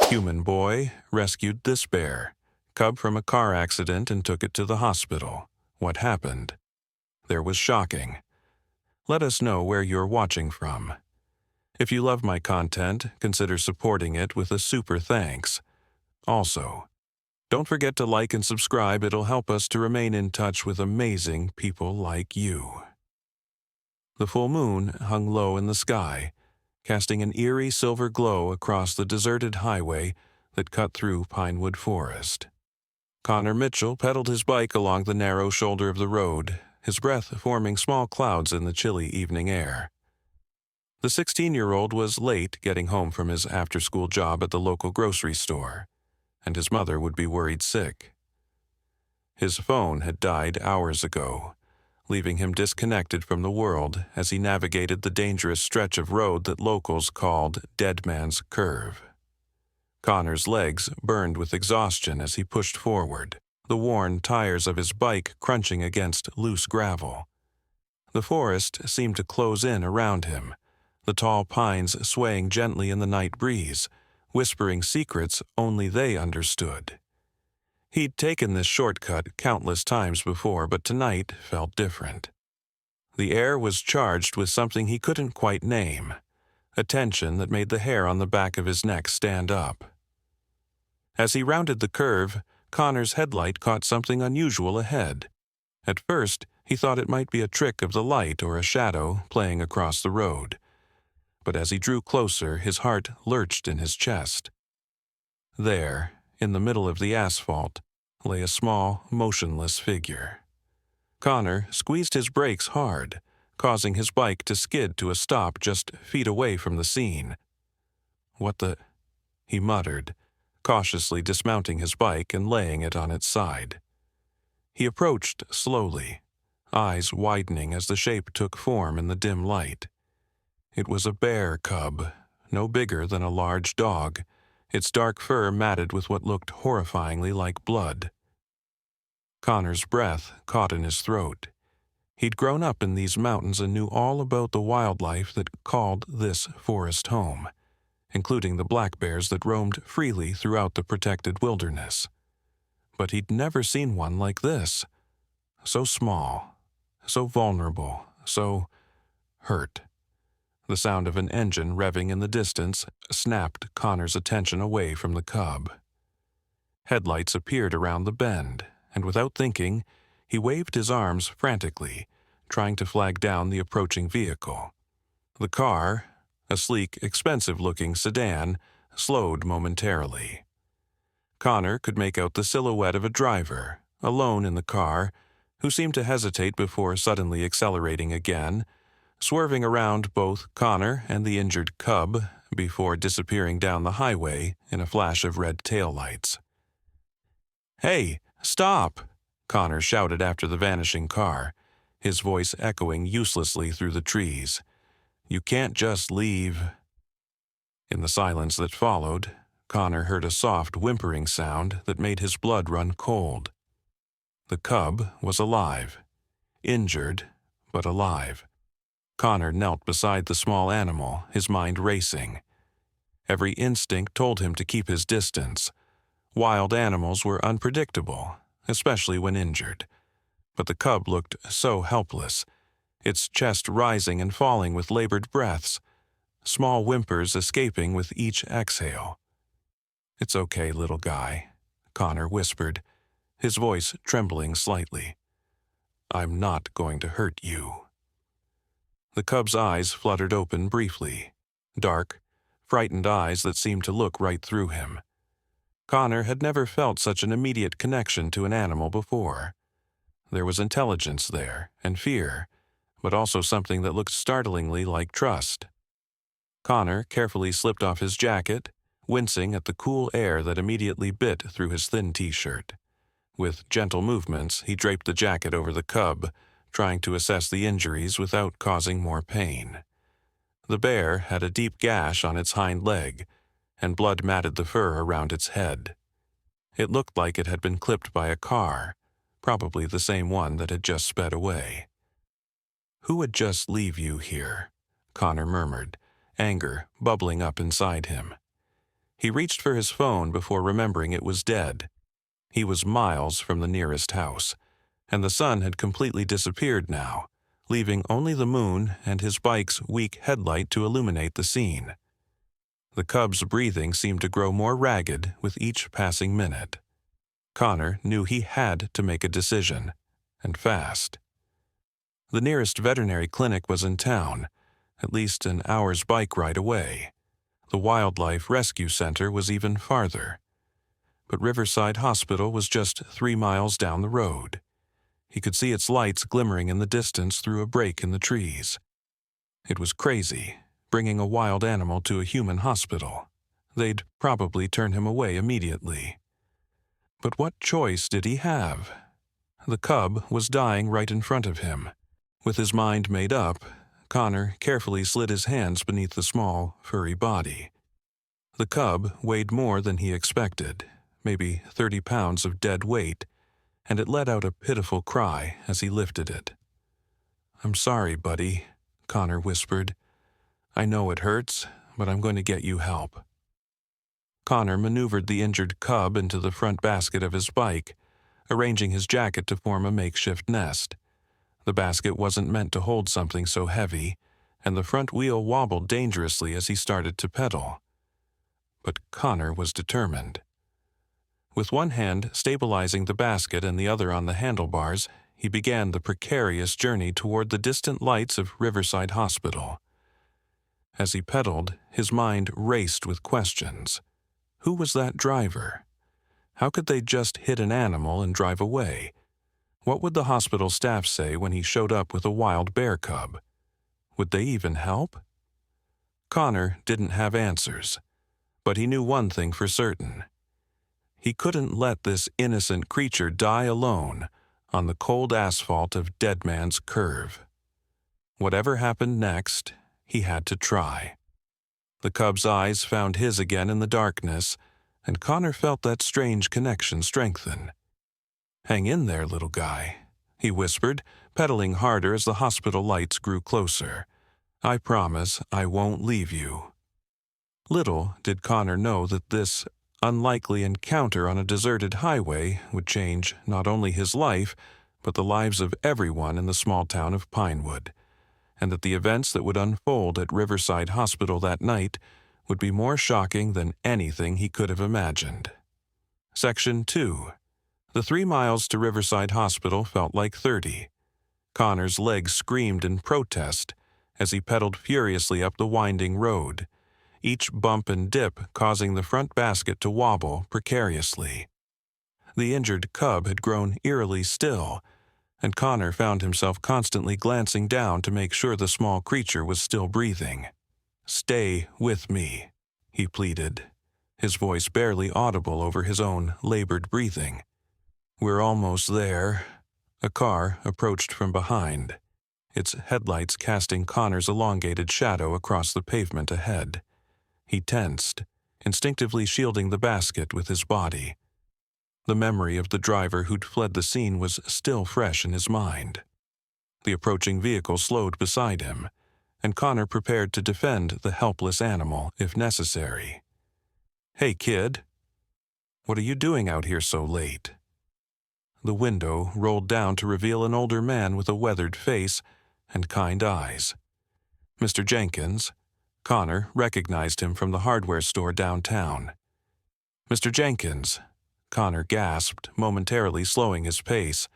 Human boy rescued this bear, cub from a car accident and took it to the hospital. What happened? There was shocking. Let us know where you're watching from. If you love my content, consider supporting it with a super thanks. Also, don't forget to like and subscribe. It'll help us to remain in touch with amazing people like you. The full moon hung low in the sky, casting an eerie silver glow across the deserted highway that cut through Pinewood Forest. Connor Mitchell pedaled his bike along the narrow shoulder of the road, his breath forming small clouds in the chilly evening air. The 16-year-old was late getting home from his after-school job at the local grocery store, and his mother would be worried sick. His phone had died hours ago, leaving him disconnected from the world as he navigated the dangerous stretch of road that locals called Dead Man's Curve. Connor's legs burned with exhaustion as he pushed forward, the worn tires of his bike crunching against loose gravel. The forest seemed to close in around him, the tall pines swaying gently in the night breeze, whispering secrets only they understood. He'd taken this shortcut countless times before, but tonight felt different. The air was charged with something he couldn't quite name, a tension that made the hair on the back of his neck stand up. As he rounded the curve, Connor's headlight caught something unusual ahead. At first, he thought it might be a trick of the light or a shadow playing across the road. But as he drew closer, his heart lurched in his chest. There, in the middle of the asphalt, lay a small, motionless figure. Connor squeezed his brakes hard, causing his bike to skid to a stop just feet away from the scene. "What the—" he muttered, cautiously dismounting his bike and laying it on its side. He approached slowly, eyes widening as the shape took form in the dim light. It was a bear cub, no bigger than a large dog, its dark fur matted with what looked horrifyingly like blood. Connor's breath caught in his throat. He'd grown up in these mountains and knew all about the wildlife that called this forest home, including the black bears that roamed freely throughout the protected wilderness. But he'd never seen one like this. So small, so vulnerable, so hurt. The sound of an engine revving in the distance snapped Connor's attention away from the cub. Headlights appeared around the bend, and without thinking, he waved his arms frantically, trying to flag down the approaching vehicle. The car, a sleek, expensive-looking sedan, slowed momentarily. Connor could make out the silhouette of a driver, alone in the car, who seemed to hesitate before suddenly accelerating again, swerving around both Connor and the injured cub before disappearing down the highway in a flash of red taillights. "Hey, stop!" Connor shouted after the vanishing car, his voice echoing uselessly through the trees. "You can't just leave." In the silence that followed, Connor heard a soft whimpering sound that made his blood run cold. The cub was alive. Injured, but alive. Connor knelt beside the small animal, his mind racing. Every instinct told him to keep his distance. Wild animals were unpredictable, especially when injured. But the cub looked so helpless, its chest rising and falling with labored breaths, small whimpers escaping with each exhale. "It's okay, little guy," Connor whispered, his voice trembling slightly. "I'm not going to hurt you." The cub's eyes fluttered open briefly, dark, frightened eyes that seemed to look right through him. Connor had never felt such an immediate connection to an animal before. There was intelligence there, and fear, but also something that looked startlingly like trust. Connor carefully slipped off his jacket, wincing at the cool air that immediately bit through his thin t-shirt. With gentle movements, he draped the jacket over the cub, trying to assess the injuries without causing more pain. The bear had a deep gash on its hind leg, and blood matted the fur around its head. It looked like it had been clipped by a car, probably the same one that had just sped away. "Who would just leave you here?" Connor murmured, anger bubbling up inside him. He reached for his phone before remembering it was dead. He was miles from the nearest house, and the sun had completely disappeared now, leaving only the moon and his bike's weak headlight to illuminate the scene. The cub's breathing seemed to grow more ragged with each passing minute. Connor knew he had to make a decision, and fast. The nearest veterinary clinic was in town, at least an hour's bike ride away. The Wildlife Rescue Center was even farther. But Riverside Hospital was just 3 miles down the road. He could see its lights glimmering in the distance through a break in the trees. It was crazy, bringing a wild animal to a human hospital. They'd probably turn him away immediately. But what choice did he have? The cub was dying right in front of him. With his mind made up, Connor carefully slid his hands beneath the small, furry body. The cub weighed more than he expected, maybe 30 pounds of dead weight, and it let out a pitiful cry as he lifted it. "I'm sorry, buddy," Connor whispered. "I know it hurts, but I'm going to get you help." Connor maneuvered the injured cub into the front basket of his bike, arranging his jacket to form a makeshift nest. The basket wasn't meant to hold something so heavy, and the front wheel wobbled dangerously as he started to pedal. But Connor was determined. With one hand stabilizing the basket and the other on the handlebars, he began the precarious journey toward the distant lights of Riverside Hospital. As he pedaled, his mind raced with questions. Who was that driver? How could they just hit an animal and drive away? What would the hospital staff say when he showed up with a wild bear cub? Would they even help? Connor didn't have answers, but he knew one thing for certain. He couldn't let this innocent creature die alone on the cold asphalt of Dead Man's Curve. Whatever happened next, he had to try. The cub's eyes found his again in the darkness, and Connor felt that strange connection strengthen. "Hang in there, little guy," he whispered, pedaling harder as the hospital lights grew closer. "I promise I won't leave you." Little did Connor know that this unlikely encounter on a deserted highway would change not only his life, but the lives of everyone in the small town of Pinewood, and that the events that would unfold at Riverside Hospital that night would be more shocking than anything he could have imagined. Section 2. The 3 miles to Riverside Hospital felt like 30. Connor's legs screamed in protest as he pedaled furiously up the winding road, each bump and dip causing the front basket to wobble precariously. The injured cub had grown eerily still, and Connor found himself constantly glancing down to make sure the small creature was still breathing. "Stay with me," he pleaded, his voice barely audible over his own labored breathing. "We're almost there." A car approached from behind, its headlights casting Connor's elongated shadow across the pavement ahead. He tensed, instinctively shielding the basket with his body. The memory of the driver who'd fled the scene was still fresh in his mind. The approaching vehicle slowed beside him, and Connor prepared to defend the helpless animal if necessary. "Hey, kid. What are you doing out here so late?" The window rolled down to reveal an older man with a weathered face and kind eyes. Mr. Jenkins. Connor recognized him from the hardware store downtown. "Mr. Jenkins," Connor gasped, momentarily slowing his pace.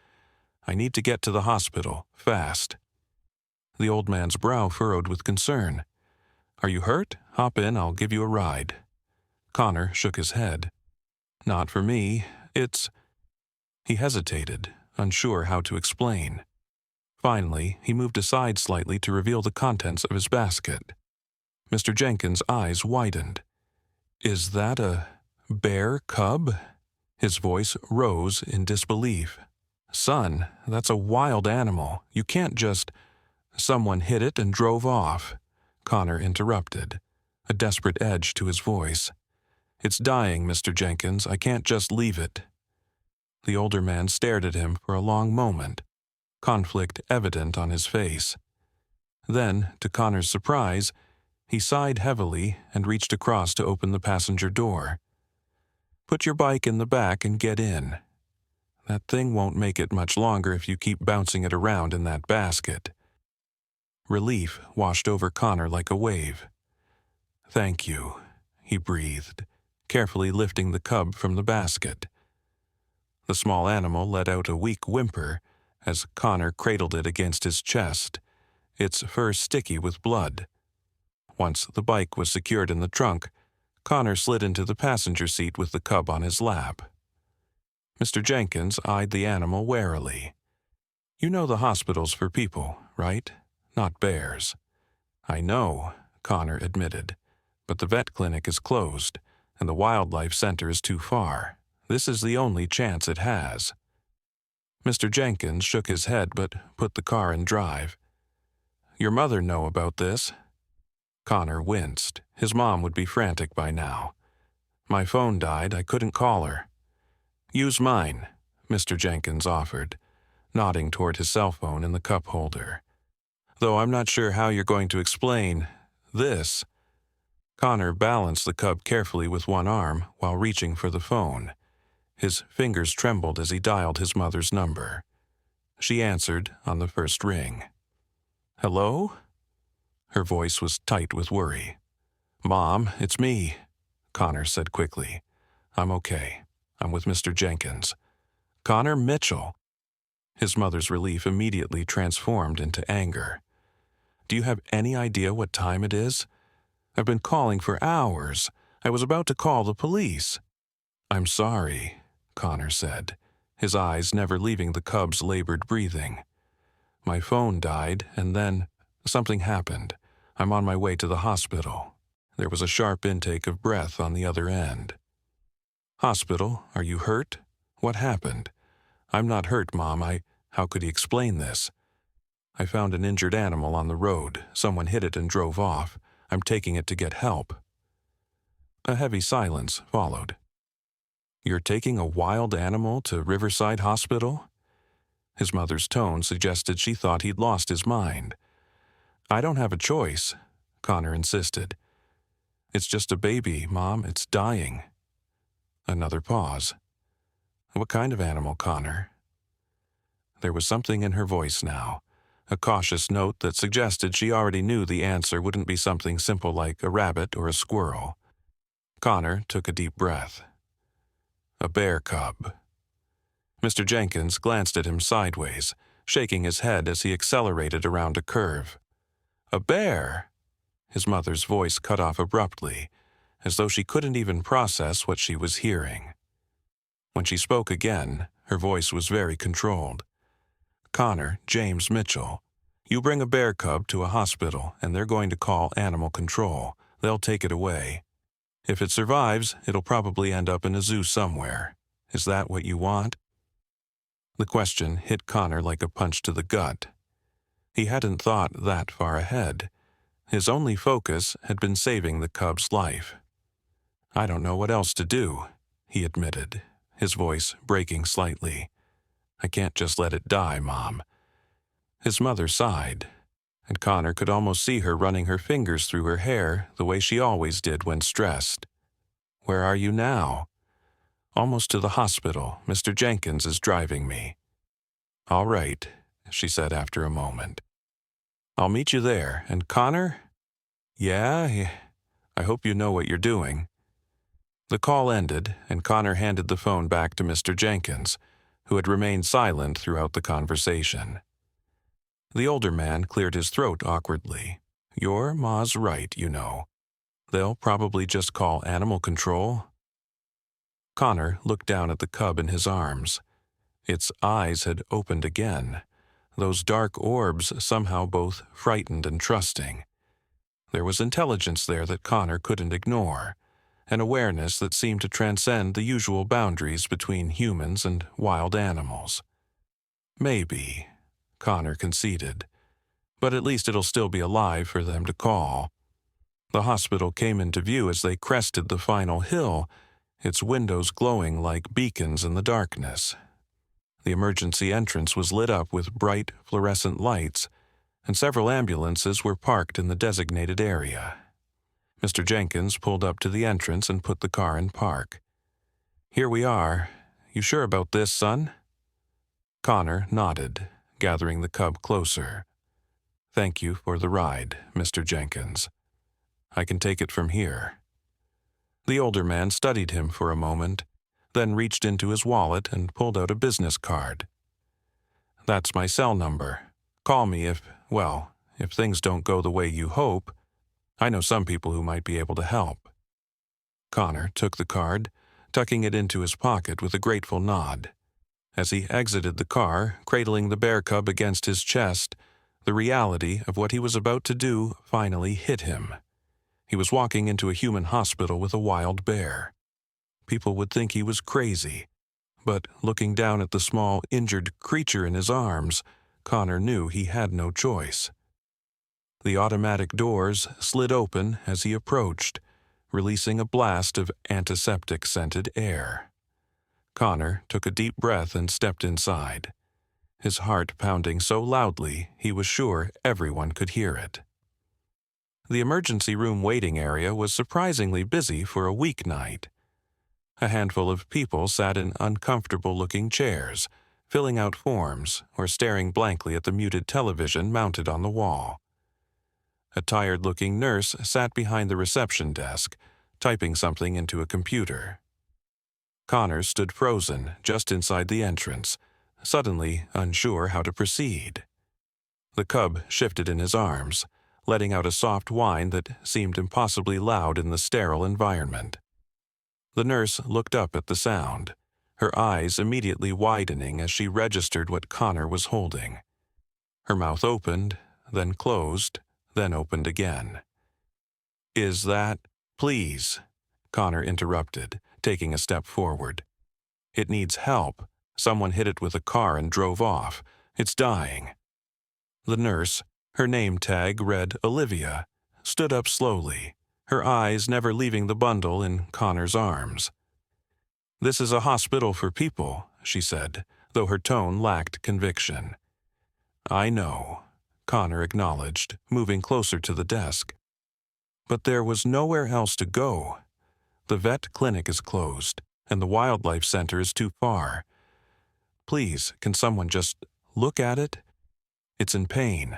"I need to get to the hospital, fast." The old man's brow furrowed with concern. "Are you hurt? Hop in, I'll give you a ride." Connor shook his head. "Not for me. It's—" He hesitated, unsure how to explain. Finally, he moved aside slightly to reveal the contents of his basket. Mr. Jenkins' eyes widened. "Is that a bear cub?" His voice rose in disbelief. "Son, that's a wild animal. You can't just—" "Someone hit it and drove off," Connor interrupted, a desperate edge to his voice. "It's dying, Mr. Jenkins. I can't just leave it." The older man stared at him for a long moment, conflict evident on his face. Then, to Connor's surprise, He sighed heavily and reached across to open the passenger door. "Put your bike in the back and get in. That thing won't make it much longer if you keep bouncing it around in that basket." Relief washed over Connor like a wave. "Thank you," he breathed, carefully lifting the cub from the basket. The small animal let out a weak whimper as Connor cradled it against his chest, its fur sticky with blood. Once the bike was secured in the trunk, Connor slid into the passenger seat with the cub on his lap. Mr. Jenkins eyed the animal warily. "You know the hospital's for people, right? Not bears." "I know," Connor admitted, "but the vet clinic is closed, and the wildlife center is too far. This is the only chance it has." Mr. Jenkins shook his head but put the car in drive. "Your mother know about this?" Connor winced. His mom would be frantic by now. "My phone died. I couldn't call her." "Use mine," Mr. Jenkins offered, nodding toward his cell phone in the cup holder. "Though I'm not sure how you're going to explain this." Connor balanced the cub carefully with one arm while reaching for the phone. His fingers trembled as he dialed his mother's number. She answered on the first ring. "Hello?" Her voice was tight with worry. "Mom, it's me," Connor said quickly. "I'm okay. I'm with Mr. Jenkins." "Connor Mitchell." His mother's relief immediately transformed into anger. "Do you have any idea what time it is? I've been calling for hours. I was about to call the police." "I'm sorry," Connor said, his eyes never leaving the cub's labored breathing. "My phone died, and then something happened. I'm on my way to the hospital." There was a sharp intake of breath on the other end. "Hospital? Are you hurt? What happened?" "I'm not hurt, Mom. How could he explain this?" "I found an injured animal on the road. Someone hit it and drove off. I'm taking it to get help." A heavy silence followed. "You're taking a wild animal to Riverside Hospital?" His mother's tone suggested she thought he'd lost his mind. "I don't have a choice," Connor insisted. "It's just a baby, Mom. It's dying." Another pause. "What kind of animal, Connor?" There was something in her voice now, a cautious note that suggested she already knew the answer wouldn't be something simple like a rabbit or a squirrel. Connor took a deep breath. "A bear cub." Mr. Jenkins glanced at him sideways, shaking his head as he accelerated around a curve. "A bear?" His mother's voice cut off abruptly, as though she couldn't even process what she was hearing. When she spoke again, her voice was very controlled. "Connor, James Mitchell, you bring a bear cub to a hospital and they're going to call animal control. They'll take it away. If it survives, it'll probably end up in a zoo somewhere. Is that what you want?" The question hit Connor like a punch to the gut. He hadn't thought that far ahead. His only focus had been saving the cub's life. "I don't know what else to do," he admitted, his voice breaking slightly. "I can't just let it die, Mom." His mother sighed, and Connor could almost see her running her fingers through her hair the way she always did when stressed. "Where are you now?" "Almost to the hospital. Mr. Jenkins is driving me." "All right," she said after a moment. "I'll meet you there. And Connor?" "Yeah, I hope you know what you're doing." The call ended, and Connor handed the phone back to Mr. Jenkins, who had remained silent throughout the conversation. The older man cleared his throat awkwardly. "Your ma's right, you know. They'll probably just call animal control." Connor looked down at the cub in his arms. Its eyes had opened again, those dark orbs somehow both frightened and trusting. There was intelligence there that Connor couldn't ignore, an awareness that seemed to transcend the usual boundaries between humans and wild animals. "Maybe," Connor conceded, "but at least it'll still be alive for them to call." The hospital came into view as they crested the final hill, its windows glowing like beacons in the darkness. The emergency entrance was lit up with bright, fluorescent lights, and several ambulances were parked in the designated area. Mr. Jenkins pulled up to the entrance and put the car in park. "Here we are. You sure about this, son?" Connor nodded, gathering the cub closer. "Thank you for the ride, Mr. Jenkins. I can take it from here." The older man studied him for a moment, then reached into his wallet and pulled out a business card. "That's my cell number. Call me if things don't go the way you hope. I know some people who might be able to help." Connor took the card, tucking it into his pocket with a grateful nod. As he exited the car, cradling the bear cub against his chest, the reality of what he was about to do finally hit him. He was walking into a human hospital with a wild bear. People would think he was crazy, but looking down at the small, injured creature in his arms, Connor knew he had no choice. The automatic doors slid open as he approached, releasing a blast of antiseptic-scented air. Connor took a deep breath and stepped inside, his heart pounding so loudly he was sure everyone could hear it. The emergency room waiting area was surprisingly busy for a weeknight. A handful of people sat in uncomfortable-looking chairs, filling out forms or staring blankly at the muted television mounted on the wall. A tired-looking nurse sat behind the reception desk, typing something into a computer. Connor stood frozen just inside the entrance, suddenly unsure how to proceed. The cub shifted in his arms, letting out a soft whine that seemed impossibly loud in the sterile environment. The nurse looked up at the sound, her eyes immediately widening as she registered what Connor was holding. Her mouth opened, then closed, then opened again. "Is that—" "Please," Connor interrupted, taking a step forward. "It needs help. Someone hit it with a car and drove off. It's dying." The nurse, her name tag read Olivia, stood up slowly, her eyes never leaving the bundle in Connor's arms. "This is a hospital for people," she said, though her tone lacked conviction. "I know," Connor acknowledged, moving closer to the desk. "But there was nowhere else to go. The vet clinic is closed, and the wildlife center is too far. Please, can someone just look at it? It's in pain."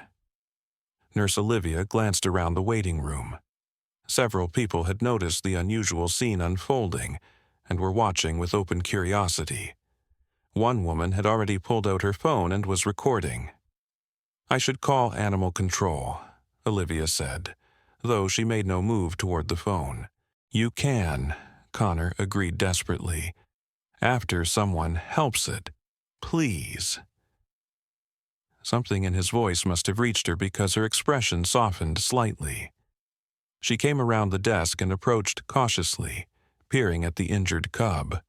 Nurse Olivia glanced around the waiting room. Several people had noticed the unusual scene unfolding and were watching with open curiosity. One woman had already pulled out her phone and was recording. "I should call animal control," Olivia said, though she made no move toward the phone. "You can," Connor agreed desperately. "After someone helps it. Please." Something in his voice must have reached her because her expression softened slightly. She came around the desk and approached cautiously, peering at the injured cub.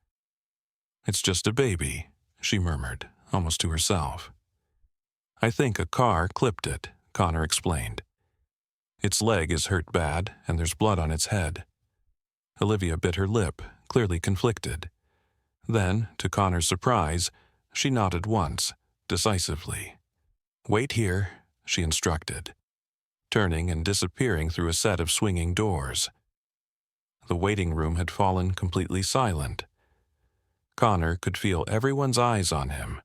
"It's just a baby," she murmured, almost to herself. "I think a car clipped it," Connor explained. "Its leg is hurt bad, and there's blood on its head." Olivia bit her lip, clearly conflicted. Then, to Connor's surprise, she nodded once, decisively. "Wait here," she instructed, turning and disappearing through a set of swinging doors. The waiting room had fallen completely silent. Connor could feel everyone's eyes on him,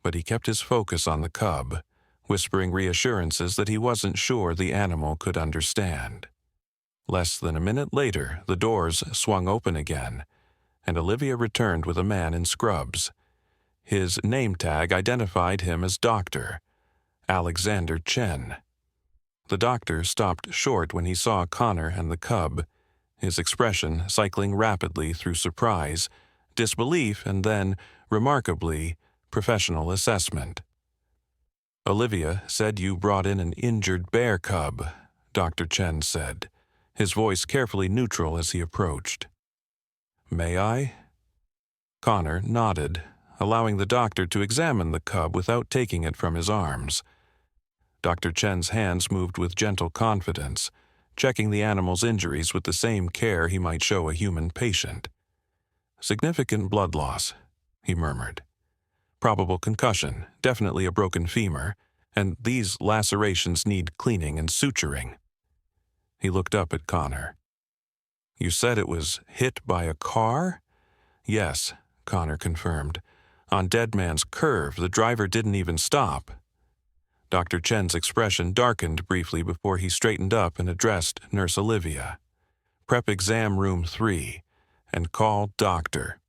but he kept his focus on the cub, whispering reassurances that he wasn't sure the animal could understand. Less than a minute later, the doors swung open again, and Olivia returned with a man in scrubs. His name tag identified him as Dr. Alexander Chen. The doctor stopped short when he saw Connor and the cub, his expression cycling rapidly through surprise, disbelief, and then, remarkably, professional assessment. "Olivia said you brought in an injured bear cub," Dr. Chen said, his voice carefully neutral as he approached. "May I?" Connor nodded, allowing the doctor to examine the cub without taking it from his arms. Dr. Chen's hands moved with gentle confidence, checking the animal's injuries with the same care he might show a human patient. "Significant blood loss," he murmured. "Probable concussion, definitely a broken femur, and these lacerations need cleaning and suturing." He looked up at Connor. You said it was hit by a car? Yes, Connor confirmed. On Dead Man's Curve, the driver didn't even stop. Dr. Chen's expression darkened briefly before he straightened up and addressed Nurse Olivia. Prep exam room 3, and call doctor.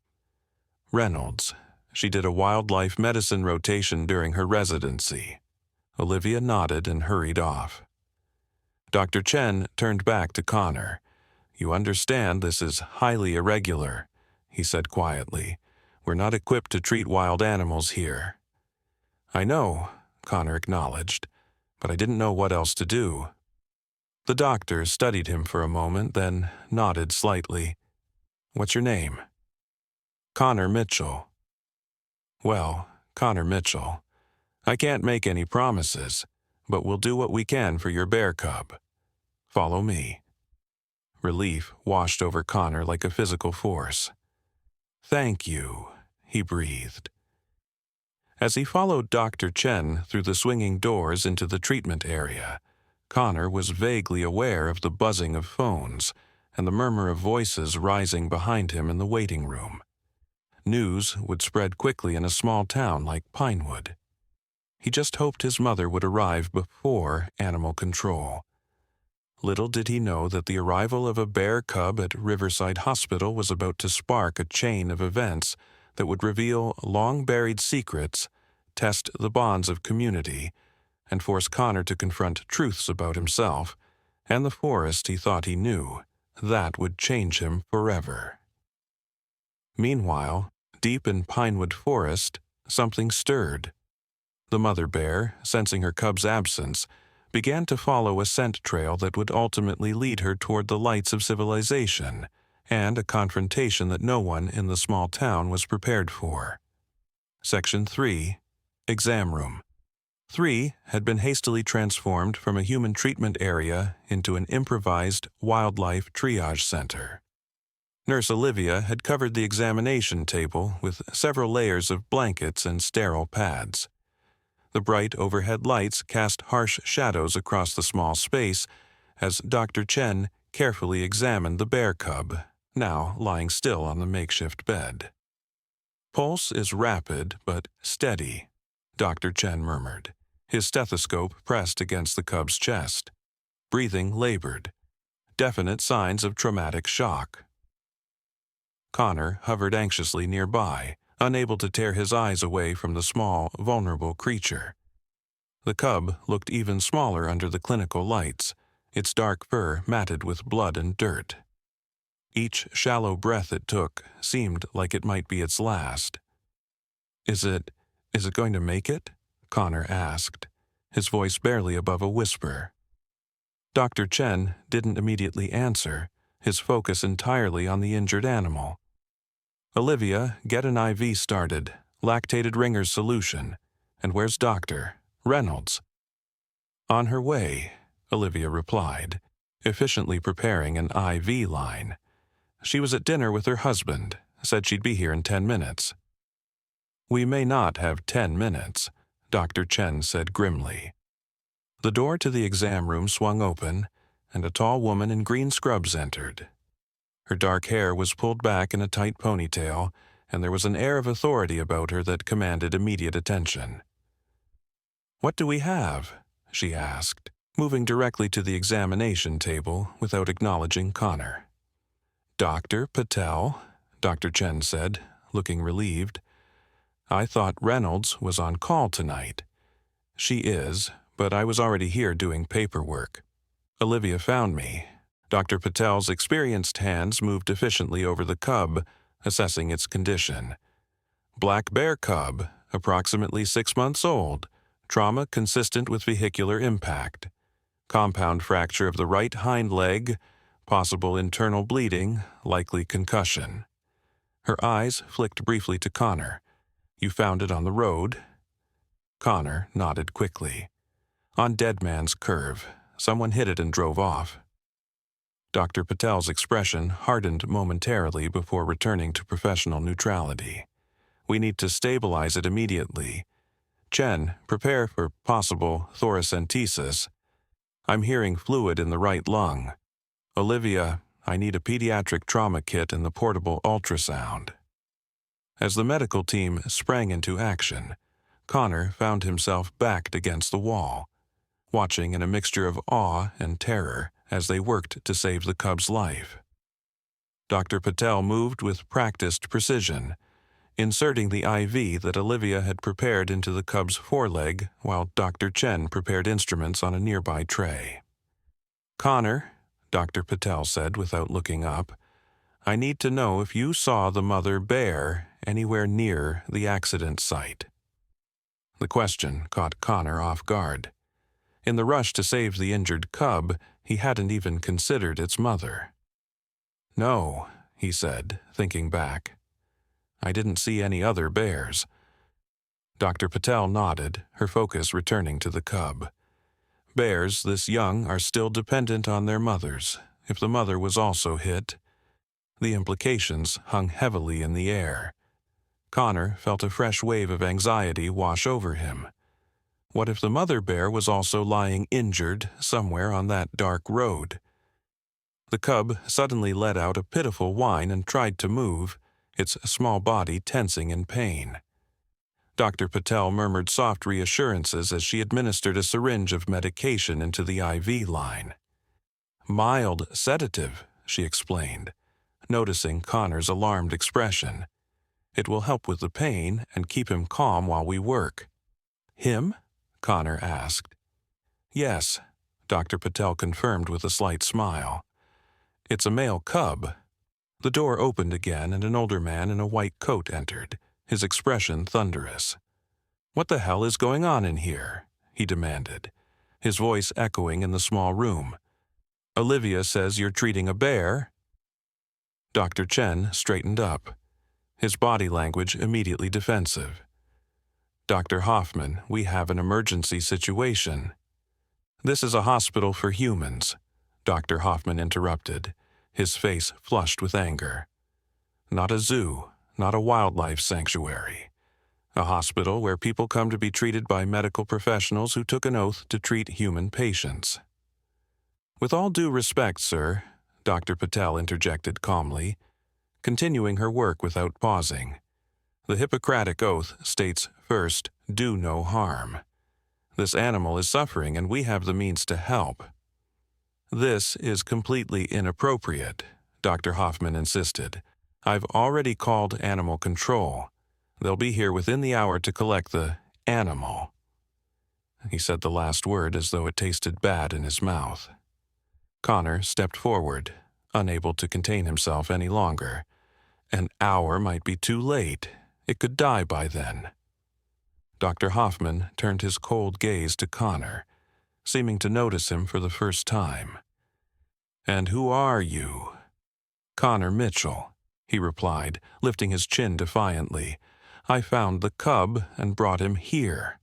Reynolds. She did a wildlife medicine rotation during her residency. Olivia nodded and hurried off. Dr. Chen turned back to Connor. You understand this is highly irregular, he said quietly. We're not equipped to treat wild animals here. I know, Connor acknowledged, but I didn't know what else to do. The doctor studied him for a moment, then nodded slightly. What's your name? Connor Mitchell. Well, Connor Mitchell, I can't make any promises, but we'll do what we can for your bear cub. Follow me. Relief washed over Connor like a physical force. Thank you, he breathed. As he followed Dr. Chen through the swinging doors into the treatment area, Connor was vaguely aware of the buzzing of phones and the murmur of voices rising behind him in the waiting room. News would spread quickly in a small town like Pinewood. He just hoped his mother would arrive before animal control. Little did he know that the arrival of a bear cub at Riverside Hospital was about to spark a chain of events that would reveal long-buried secrets, test the bonds of community, and force Connor to confront truths about himself and the forest he thought he knew. That would change him forever. Meanwhile, deep in Pinewood Forest, something stirred. The mother bear, sensing her cub's absence, began to follow a scent trail that would ultimately lead her toward the lights of civilization and a confrontation that no one in the small town was prepared for. Section 3, Exam Room. 3 had been hastily transformed from a human treatment area into an improvised wildlife triage center. Nurse Olivia had covered the examination table with several layers of blankets and sterile pads. The bright overhead lights cast harsh shadows across the small space as Dr. Chen carefully examined the bear cub, now lying still on the makeshift bed. Pulse is rapid but steady, Dr. Chen murmured, his stethoscope pressed against the cub's chest. Breathing labored. Definite signs of traumatic shock. Connor hovered anxiously nearby, unable to tear his eyes away from the small, vulnerable creature. The cub looked even smaller under the clinical lights, its dark fur matted with blood and dirt. Each shallow breath it took seemed like it might be its last. Is it going to make it? Connor asked, his voice barely above a whisper. Dr. Chen didn't immediately answer, his focus entirely on the injured animal. Olivia, get an IV started, lactated Ringer's solution. And where's Dr. Reynolds? On her way, Olivia replied, efficiently preparing an IV line. She was at dinner with her husband, said she'd be here in 10 minutes. We may not have 10 minutes, Dr. Chen said grimly. The door to the exam room swung open, and a tall woman in green scrubs entered. Her dark hair was pulled back in a tight ponytail, and there was an air of authority about her that commanded immediate attention. What do we have? She asked, moving directly to the examination table without acknowledging Connor. Dr. Patel, Dr. Chen said, looking relieved. I thought Reynolds was on call tonight. She is, but I was already here doing paperwork. Olivia found me. Dr. Patel's experienced hands moved efficiently over the cub, assessing its condition. Black bear cub, approximately 6 months old, trauma consistent with vehicular impact. Compound fracture of the right hind leg, possible internal bleeding, likely concussion. Her eyes flicked briefly to Connor. You found it on the road? Connor nodded quickly. On Dead Man's Curve. Someone hit it and drove off. Dr. Patel's expression hardened momentarily before returning to professional neutrality. We need to stabilize it immediately. Chen, prepare for possible thoracentesis. I'm hearing fluid in the right lung. Olivia, I need a pediatric trauma kit and the portable ultrasound. As the medical team sprang into action, Connor found himself backed against the wall, watching in a mixture of awe and terror as they worked to save the cub's life. Dr. Patel moved with practiced precision, inserting the IV that Olivia had prepared into the cub's foreleg while Dr. Chen prepared instruments on a nearby tray. "Connor," Dr. Patel said without looking up, "I need to know if you saw the mother bear anywhere near the accident site." The question caught Connor off guard. In the rush to save the injured cub, he hadn't even considered its mother. "No," he said, thinking back. "I didn't see any other bears." Dr. Patel nodded, her focus returning to the cub. Bears this young are still dependent on their mothers. If the mother was also hit, the implications hung heavily in the air. Connor felt a fresh wave of anxiety wash over him. What if the mother bear was also lying injured somewhere on that dark road? The cub suddenly let out a pitiful whine and tried to move, its small body tensing in pain. Dr. Patel murmured soft reassurances as she administered a syringe of medication into the IV line. "Mild sedative," she explained, noticing Connor's alarmed expression. "It will help with the pain and keep him calm while we work." "Him?" Connor asked. "Yes," Dr. Patel confirmed with a slight smile. "It's a male cub." The door opened again and an older man in a white coat entered, his expression thunderous. "What the hell is going on in here?" he demanded, his voice echoing in the small room. "Olivia says you're treating a bear?" Dr. Chen straightened up, his body language immediately defensive. "Dr. Hoffman, we have an emergency situation." "This is a hospital for humans," Dr. Hoffman interrupted, his face flushed with anger. "Not a zoo, not a wildlife sanctuary. A hospital where people come to be treated by medical professionals who took an oath to treat human patients." "With all due respect, sir," Dr. Patel interjected calmly, continuing her work without pausing. "The Hippocratic Oath states, first, do no harm. This animal is suffering and we have the means to help." "This is completely inappropriate," Dr. Hoffman insisted. "I've already called animal control. They'll be here within the hour to collect the animal." He said the last word as though it tasted bad in his mouth. Connor stepped forward, unable to contain himself any longer. An hour might be too late. It could die by then. Dr. Hoffman turned his cold gaze to Connor, seeming to notice him for the first time. "And who are you?" "Connor Mitchell," he replied, lifting his chin defiantly. "I found the cub and brought him here."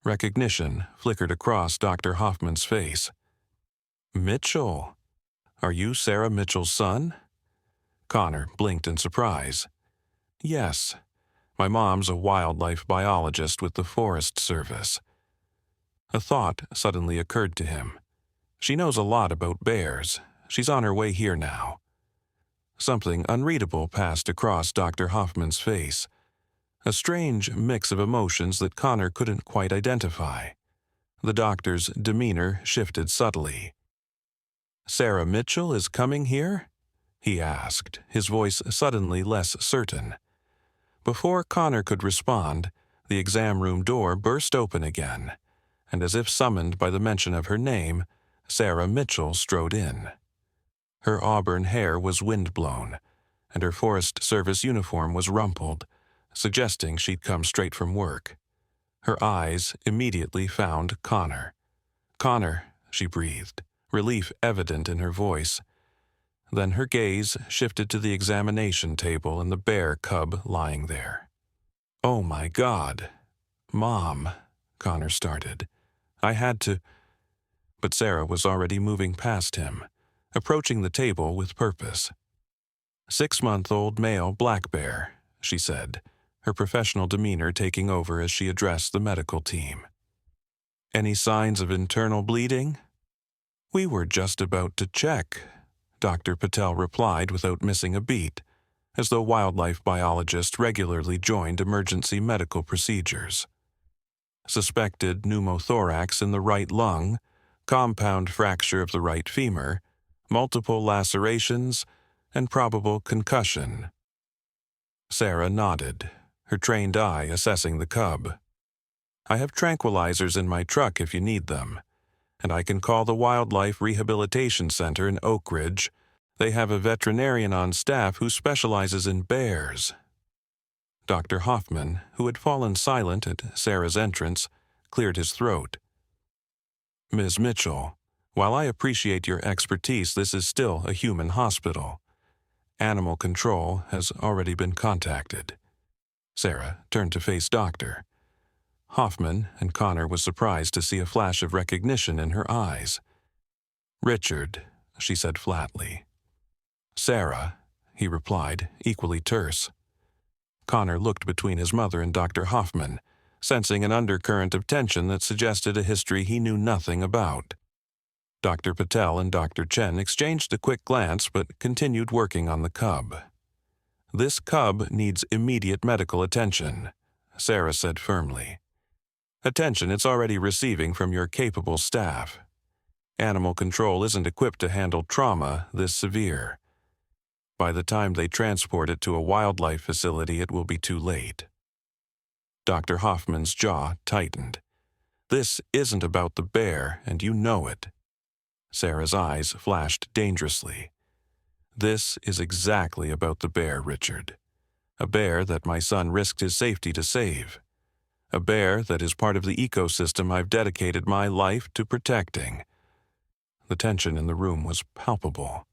Recognition flickered across Dr. Hoffman's face. "Mitchell? Are you Sarah Mitchell's son?" Connor blinked in surprise. "Yes. My mom's a wildlife biologist with the Forest Service." A thought suddenly occurred to him. She knows a lot about bears. She's on her way here now. Something unreadable passed across Dr. Hoffman's face, a strange mix of emotions that Connor couldn't quite identify. The doctor's demeanor shifted subtly. "Sarah Mitchell is coming here?" he asked, his voice suddenly less certain. Before Connor could respond, the exam room door burst open again, and as if summoned by the mention of her name, Sarah Mitchell strode in. Her auburn hair was windblown, and her Forest Service uniform was rumpled, suggesting she'd come straight from work. Her eyes immediately found Connor. "Connor," she breathed, relief evident in her voice. Then her gaze shifted to the examination table and the bear cub lying there. "Oh my God. Mom," Connor started. "I had to—" But Sarah was already moving past him, approaching the table with purpose. "6-month-old male black bear," she said, her professional demeanor taking over as she addressed the medical team. "Any signs of internal bleeding?" We were just about to check, Dr. Patel replied without missing a beat, as though wildlife biologists regularly joined emergency medical procedures. Suspected pneumothorax in the right lung, compound fracture of the right femur, multiple lacerations, and probable concussion. Sarah nodded, her trained eye assessing the cub. I have tranquilizers in my truck if you need them, and I can call the Wildlife Rehabilitation Center in Oak Ridge. They have a veterinarian on staff who specializes in bears. Dr. Hoffman, who had fallen silent at Sarah's entrance, cleared his throat. Ms. Mitchell, while I appreciate your expertise, this is still a human hospital. Animal control has already been contacted. Sarah turned to face Doctor Hoffman, and Connor was surprised to see a flash of recognition in her eyes. Richard, she said flatly. Sarah, he replied, equally terse. Connor looked between his mother and Dr. Hoffman, sensing an undercurrent of tension that suggested a history he knew nothing about. Dr. Patel and Dr. Chen exchanged a quick glance but continued working on the cub. This cub needs immediate medical attention, Sarah said firmly. Attention it's already receiving from your capable staff. Animal control isn't equipped to handle trauma this severe. By the time they transport it to a wildlife facility, it will be too late. Dr. Hoffman's jaw tightened. This isn't about the bear, and you know it. Sarah's eyes flashed dangerously. This is exactly about the bear, Richard. A bear that my son risked his safety to save. A bear that is part of the ecosystem I've dedicated my life to protecting. The tension in the room was palpable.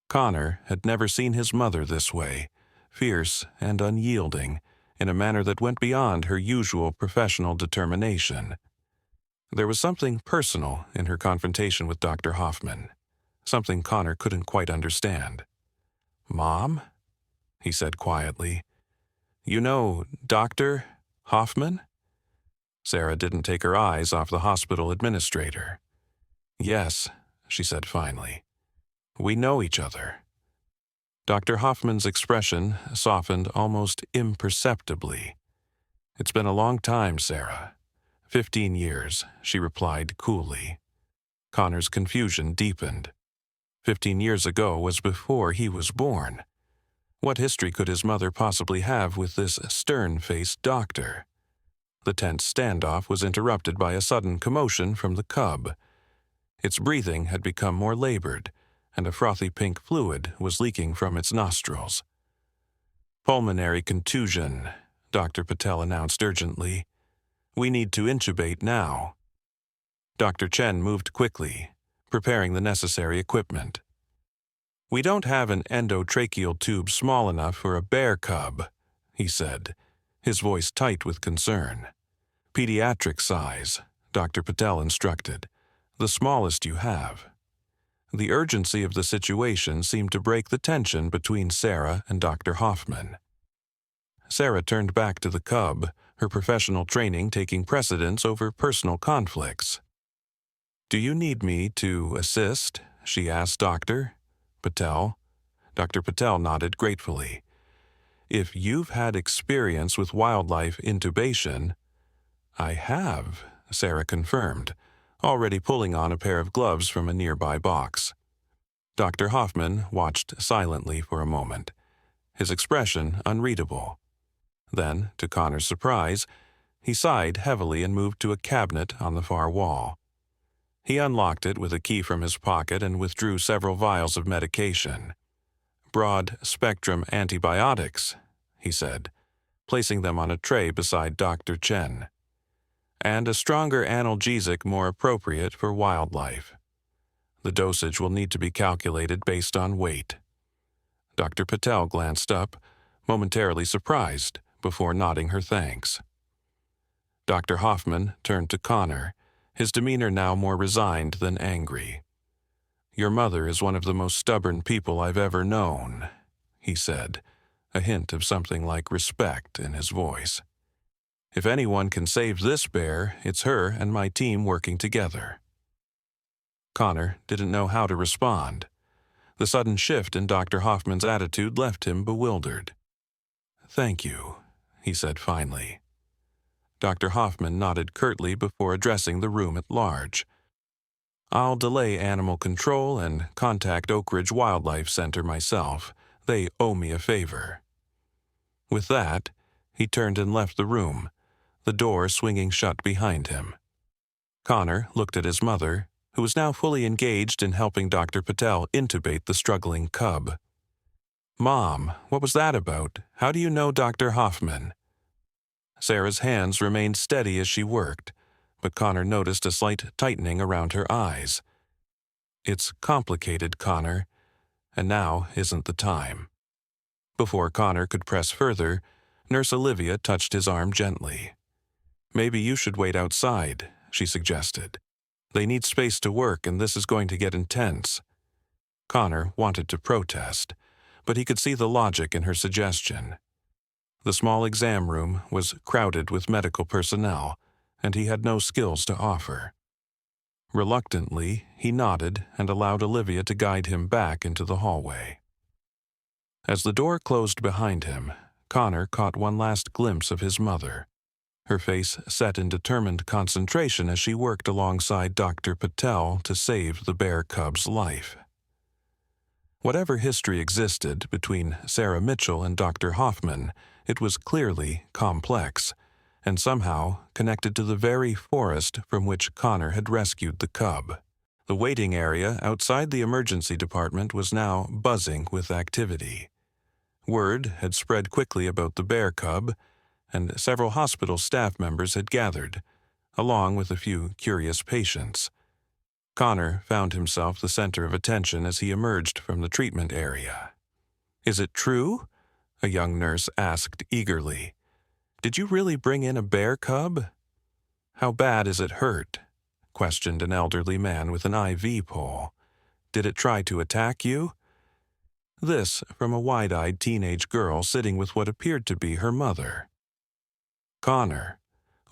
Connor had never seen his mother this way, fierce and unyielding, in a manner that went beyond her usual professional determination. There was something personal in her confrontation with Dr. Hoffman, something Connor couldn't quite understand. "Mom?" he said quietly. "You know Dr. Hoffman?" Sarah didn't take her eyes off the hospital administrator. "Yes," she said finally. "We know each other." Dr. Hoffman's expression softened almost imperceptibly. "It's been a long time, Sarah. 15 years, she replied coolly. Connor's confusion deepened. 15 years ago was before he was born. What history could his mother possibly have with this stern-faced doctor? The tense standoff was interrupted by a sudden commotion from the cub. Its breathing had become more labored, and a frothy pink fluid was leaking from its nostrils. "Pulmonary contusion," Dr. Patel announced urgently. "We need to intubate now." Dr. Chen moved quickly, preparing the necessary equipment. "We don't have an endotracheal tube small enough for a bear cub," he said, his voice tight with concern. "Pediatric size," Dr. Patel instructed, "the smallest you have." The urgency of the situation seemed to break the tension between Sarah and Dr. Hoffman. Sarah turned back to the cub, her professional training taking precedence over personal conflicts. "Do you need me to assist?" she asked Dr. Patel. Dr. Patel nodded gratefully. "If you've had experience with wildlife intubation—" "I have," Sarah confirmed, already pulling on a pair of gloves from a nearby box. Dr. Hoffman watched silently for a moment, his expression unreadable. Then, to Connor's surprise, he sighed heavily and moved to a cabinet on the far wall. He unlocked it with a key from his pocket and withdrew several vials of medication. "Broad-spectrum antibiotics," he said, placing them on a tray beside Dr. Chen. "And a stronger analgesic more appropriate for wildlife. The dosage will need to be calculated based on weight." Dr. Patel glanced up, momentarily surprised, before nodding her thanks. Dr. Hoffman turned to Connor, his demeanor now more resigned than angry. "Your mother is one of the most stubborn people I've ever known," he said, a hint of something like respect in his voice. "If anyone can save this bear, it's her and my team working together." Connor didn't know how to respond. The sudden shift in Dr. Hoffman's attitude left him bewildered. "Thank you," he said finally. Dr. Hoffman nodded curtly before addressing the room at large. "I'll delay animal control and contact Oak Ridge Wildlife Center myself. They owe me a favor." With that, he turned and left the room, the door swinging shut behind him. Connor looked at his mother, who was now fully engaged in helping Dr. Patel intubate the struggling cub. "Mom, what was that about? How do you know Dr. Hoffman?" Sarah's hands remained steady as she worked, but Connor noticed a slight tightening around her eyes. "It's complicated, Connor, and now isn't the time." Before Connor could press further, Nurse Olivia touched his arm gently. "Maybe you should wait outside," she suggested. "They need space to work, and this is going to get intense." Connor wanted to protest, but he could see the logic in her suggestion. The small exam room was crowded with medical personnel, and he had no skills to offer. Reluctantly, he nodded and allowed Olivia to guide him back into the hallway. As the door closed behind him, Connor caught one last glimpse of his mother, her face set in determined concentration as she worked alongside Dr. Patel to save the bear cub's life. Whatever history existed between Sarah Mitchell and Dr. Hoffman, it was clearly complex, and somehow connected to the very forest from which Connor had rescued the cub. The waiting area outside the emergency department was now buzzing with activity. Word had spread quickly about the bear cub, and several hospital staff members had gathered, along with a few curious patients. Connor found himself the center of attention as he emerged from the treatment area. "Is it true?" a young nurse asked eagerly. "Did you really bring in a bear cub?" "How bad is it hurt?" questioned an elderly man with an IV pole. "Did it try to attack you?" This from a wide-eyed teenage girl sitting with what appeared to be her mother. Connor,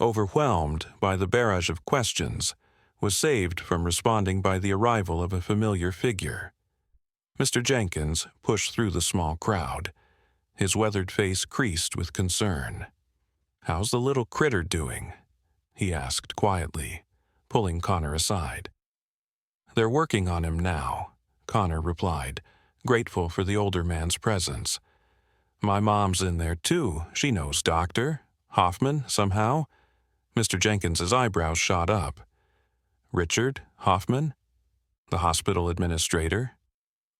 overwhelmed by the barrage of questions, was saved from responding by the arrival of a familiar figure. Mr. Jenkins pushed through the small crowd, his weathered face creased with concern. "How's the little critter doing?" he asked quietly, pulling Connor aside. "They're working on him now," Connor replied, grateful for the older man's presence. "My mom's in there too. She knows Dr. Hoffman, somehow." Mr. Jenkins's eyebrows shot up. "Richard Hoffman? The hospital administrator?"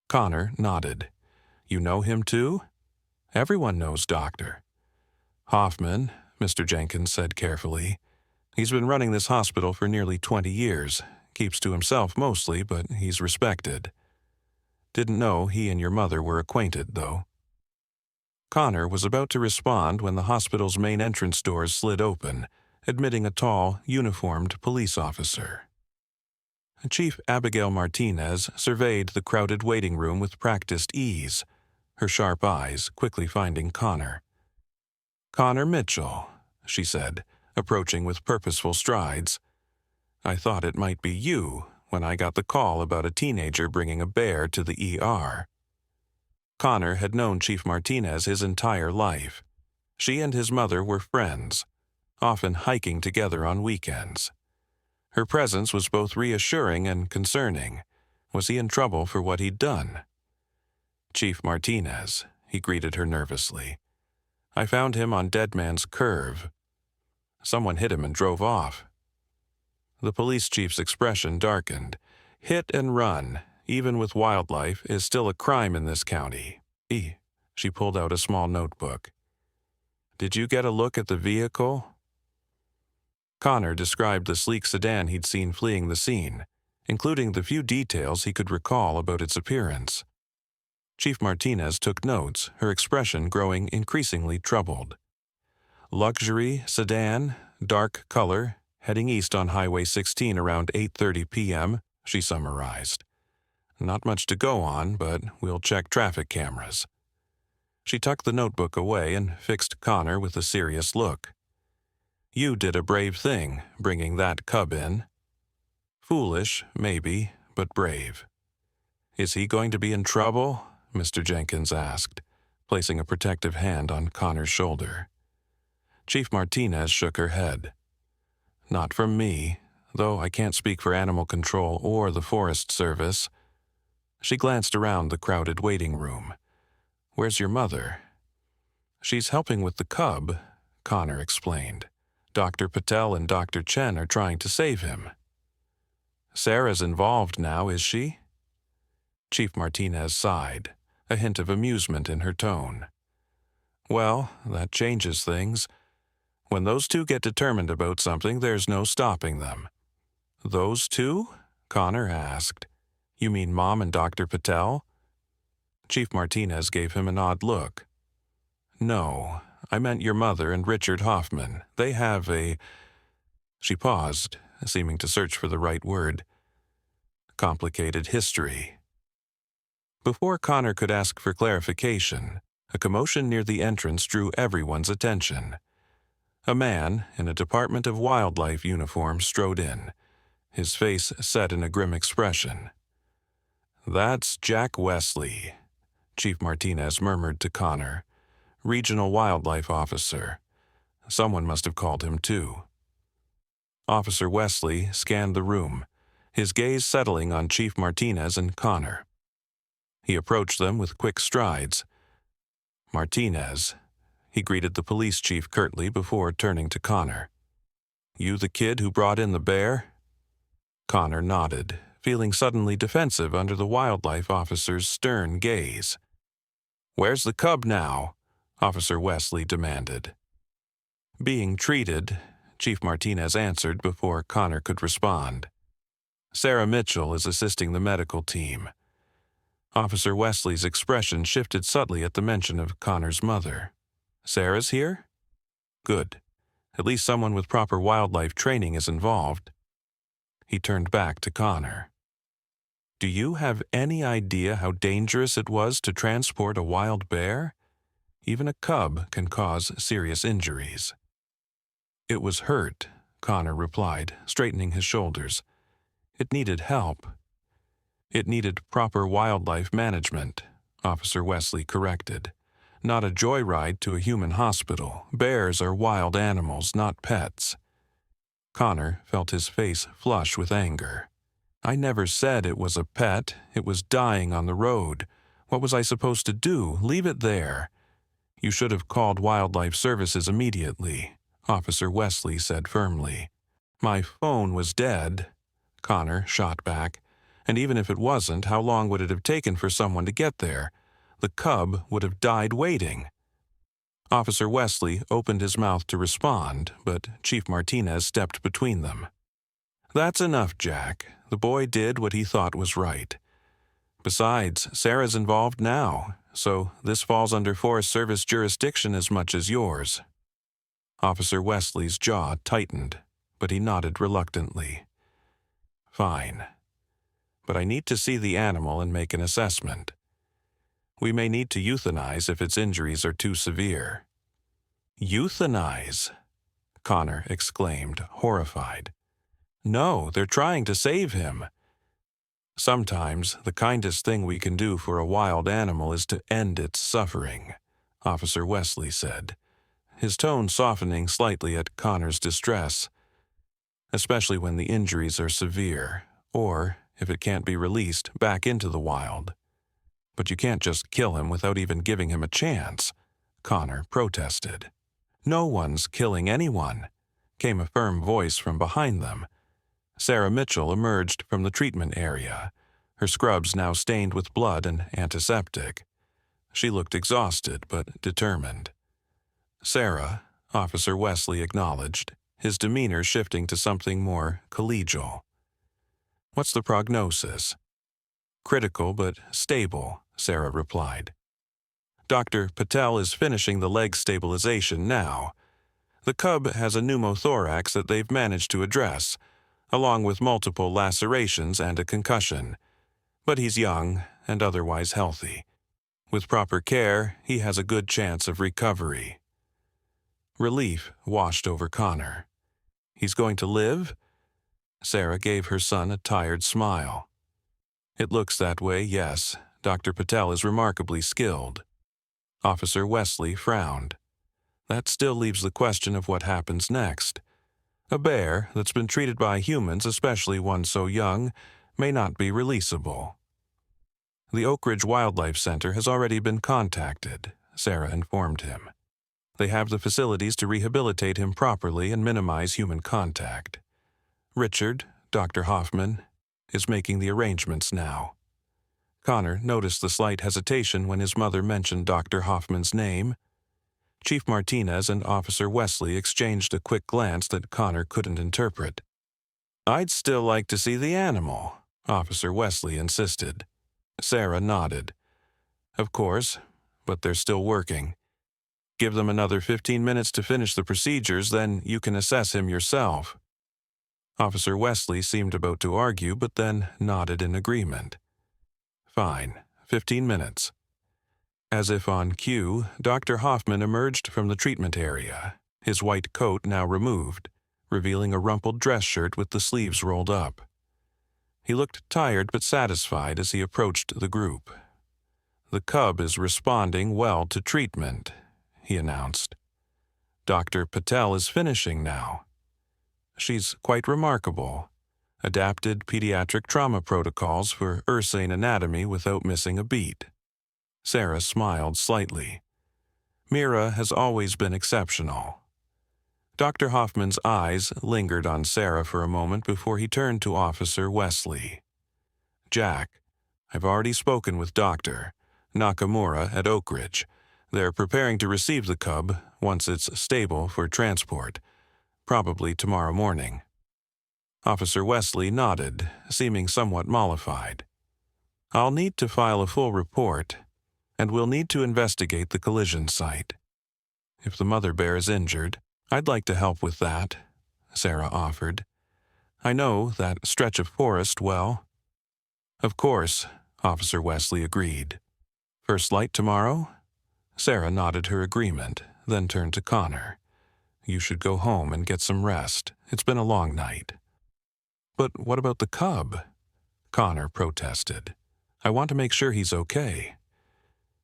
Connor nodded. "You know him too?" "Everyone knows Dr. Hoffman," Mr. Jenkins said carefully. "He's been running this hospital for nearly 20 years. Keeps to himself mostly, but he's respected. Didn't know he and your mother were acquainted, though." Connor was about to respond when the hospital's main entrance doors slid open, admitting a tall, uniformed police officer. Chief Abigail Martinez surveyed the crowded waiting room with practiced ease, her sharp eyes quickly finding Connor. "Connor Mitchell," she said, approaching with purposeful strides. "I thought it might be you when I got the call about a teenager bringing a bear to the ER." Connor had known Chief Martinez his entire life. She and his mother were friends, often hiking together on weekends. Her presence was both reassuring and concerning. Was he in trouble for what he'd done? "Chief Martinez," he greeted her nervously. "I found him on Dead Man's Curve. Someone hit him and drove off." The police chief's expression darkened. "Hit and run, even with wildlife, is still a crime in this county." She pulled out a small notebook. "Did you get a look at the vehicle?" Connor described the sleek sedan he'd seen fleeing the scene, including the few details he could recall about its appearance. Chief Martinez took notes, her expression growing increasingly troubled. "Luxury sedan, dark color, heading east on Highway 16 around 8:30 p.m., she summarized. "Not much to go on, but we'll check traffic cameras." She tucked the notebook away and fixed Connor with a serious look. "You did a brave thing, bringing that cub in. Foolish, maybe, but brave. "Is he going to be in trouble?" Mr. Jenkins asked, placing a protective hand on Connor's shoulder. Chief Martinez shook her head. "Not from me, though I can't speak for animal control or the Forest Service." She glanced around the crowded waiting room. "Where's your mother?" "She's helping with the cub," Connor explained. "Dr. Patel and Dr. Chen are trying to save him." "Sarah's involved now, is she?" Chief Martinez sighed, a hint of amusement in her tone. "Well, that changes things. When those two get determined about something, there's no stopping them." "Those two?" Connor asked. "You mean Mom and Dr. Patel?" Chief Martinez gave him an odd look. "No, I meant your mother and Richard Hoffman. They have a—" She paused, seeming to search for the right word. "Complicated history." Before Connor could ask for clarification, a commotion near the entrance drew everyone's attention. A man in a Department of Wildlife uniform strode in, his face set in a grim expression. "That's Jack Wesley," Chief Martinez murmured to Connor. "Regional Wildlife Officer. Someone must have called him too." Officer Wesley scanned the room, his gaze settling on Chief Martinez and Connor. He approached them with quick strides. "Martinez," he greeted the police chief curtly before turning to Connor. "You the kid who brought in the bear?" Connor nodded, feeling suddenly defensive under the wildlife officer's stern gaze. "Where's the cub now?" Officer Wesley demanded. "Being treated," Chief Martinez answered before Connor could respond. "Sarah Mitchell is assisting the medical team." Officer Wesley's expression shifted subtly at the mention of Connor's mother. "Sarah's here? Good. At least someone with proper wildlife training is involved." He turned back to Connor. "Do you have any idea how dangerous it was to transport a wild bear? Even a cub can cause serious injuries." "It was hurt," Connor replied, straightening his shoulders. "It needed help." "It needed proper wildlife management," Officer Wesley corrected. "Not a joyride to a human hospital. Bears are wild animals, not pets." Connor felt his face flush with anger. "I never said it was a pet. It was dying on the road. What was I supposed to do? Leave it there." "You should have called Wildlife Services immediately," Officer Wesley said firmly. "My phone was dead," Connor shot back. "And even if it wasn't, how long would it have taken for someone to get there? The cub would have died waiting." Officer Wesley opened his mouth to respond, but Chief Martinez stepped between them. "That's enough, Jack. The boy did what he thought was right. Besides, Sarah's involved now, so this falls under Forest Service jurisdiction as much as yours." Officer Wesley's jaw tightened, but he nodded reluctantly. "Fine. But I need to see the animal and make an assessment. We may need to euthanize if its injuries are too severe." "Euthanize?" Connor exclaimed, horrified. "No, they're trying to save him." "Sometimes the kindest thing we can do for a wild animal is to end its suffering," Officer Wesley said, his tone softening slightly at Connor's distress. "Especially when the injuries are severe, or, if it can't be released, back into the wild." "But you can't just kill him without even giving him a chance," Connor protested. "No one's killing anyone," came a firm voice from behind them. Sarah Mitchell emerged from the treatment area, her scrubs now stained with blood and antiseptic. She looked exhausted but determined. "Sarah," Officer Wesley acknowledged, his demeanor shifting to something more collegial. "What's the prognosis?" "Critical but stable," Sarah replied. "Dr. Patel is finishing the leg stabilization now. The cub has a pneumothorax that they've managed to address, along with multiple lacerations and a concussion. But he's young and otherwise healthy. With proper care, he has a good chance of recovery." Relief washed over Connor. "He's going to live?" Sarah gave her son a tired smile. It looks that way, yes. Dr. Patel is remarkably skilled. Officer Wesley frowned. That still leaves the question of what happens next. A bear that's been treated by humans, especially one so young, may not be releasable. The Oak Ridge Wildlife Center has already been contacted, Sarah informed him. They have the facilities to rehabilitate him properly and minimize human contact. Richard, Dr. Hoffman, is making the arrangements now. Connor noticed the slight hesitation when his mother mentioned Dr. Hoffman's name. Chief Martinez and Officer Wesley exchanged a quick glance that Connor couldn't interpret. "I'd still like to see the animal," Officer Wesley insisted. Sarah nodded. "Of course, but they're still working. Give them another 15 minutes to finish the procedures, then you can assess him yourself." Officer Wesley seemed about to argue, but then nodded in agreement. "Fine, 15 minutes." As if on cue, Dr. Hoffman emerged from the treatment area, his white coat now removed, revealing a rumpled dress shirt with the sleeves rolled up. He looked tired but satisfied as he approached the group. "The cub is responding well to treatment," he announced. "Dr. Patel is finishing now. She's quite remarkable. Adapted pediatric trauma protocols for ursine anatomy without missing a beat." Sarah smiled slightly. Mira has always been exceptional. Dr. Hoffman's eyes lingered on Sarah for a moment before he turned to Officer Wesley. "Jack, I've already spoken with Dr. Nakamura at Oak Ridge. They're preparing to receive the cub once it's stable for transport, probably tomorrow morning." Officer Wesley nodded, seeming somewhat mollified. "I'll need to file a full report, and we'll need to investigate the collision site. If the mother bear is injured, I'd like to help with that," Sarah offered. "I know that stretch of forest well." "Of course," Officer Wesley agreed. "First light tomorrow?" Sarah nodded her agreement, then turned to Connor. "You should go home and get some rest. It's been a long night." "But what about the cub?" Connor protested. "I want to make sure he's okay."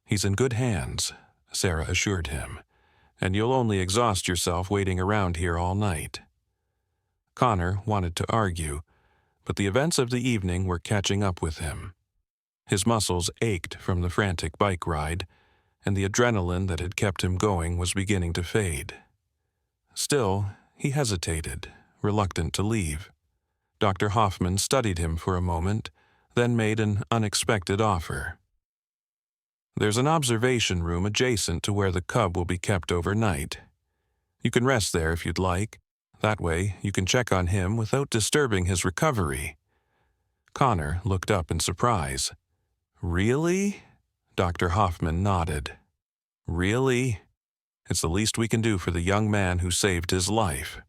"He's in good hands," Sarah assured him, "and you'll only exhaust yourself waiting around here all night." Connor wanted to argue, but the events of the evening were catching up with him. His muscles ached from the frantic bike ride, and the adrenaline that had kept him going was beginning to fade. Still, he hesitated, reluctant to leave. Dr. Hoffman studied him for a moment, then made an unexpected offer. "There's an observation room adjacent to where the cub will be kept overnight. You can rest there if you'd like. That way, you can check on him without disturbing his recovery." Connor looked up in surprise. "Really?" Dr. Hoffman nodded. "Really? It's the least we can do for the young man who saved his life."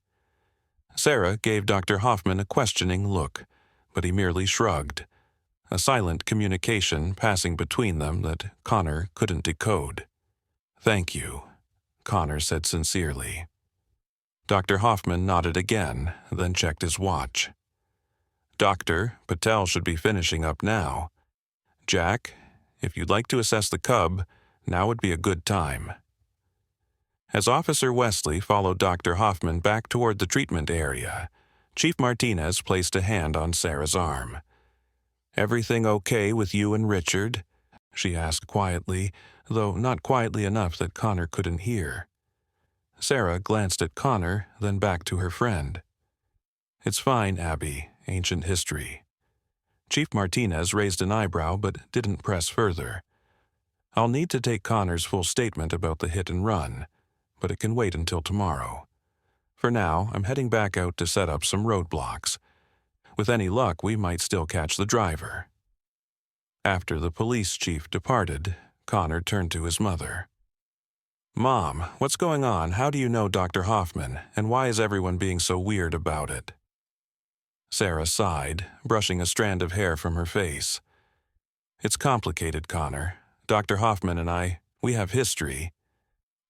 Sarah gave Dr. Hoffman a questioning look, but he merely shrugged, a silent communication passing between them that Connor couldn't decode. "Thank you," Connor said sincerely. Dr. Hoffman nodded again, then checked his watch. "Dr. Patel should be finishing up now. Jack, if you'd like to assess the cub, now would be a good time." As Officer Wesley followed Dr. Hoffman back toward the treatment area, Chief Martinez placed a hand on Sarah's arm. "Everything okay with you and Richard?" she asked quietly, though not quietly enough that Connor couldn't hear. Sarah glanced at Connor, then back to her friend. "It's fine, Abby, ancient history." Chief Martinez raised an eyebrow but didn't press further. "I'll need to take Connor's full statement about the hit and run, but it can wait until tomorrow. For now, I'm heading back out to set up some roadblocks. With any luck, we might still catch the driver." After the police chief departed, Connor turned to his mother. "Mom, what's going on? How do you know Dr. Hoffman, and why is everyone being so weird about it?" Sarah sighed, brushing a strand of hair from her face. "It's complicated, Connor. Dr. Hoffman and we have history."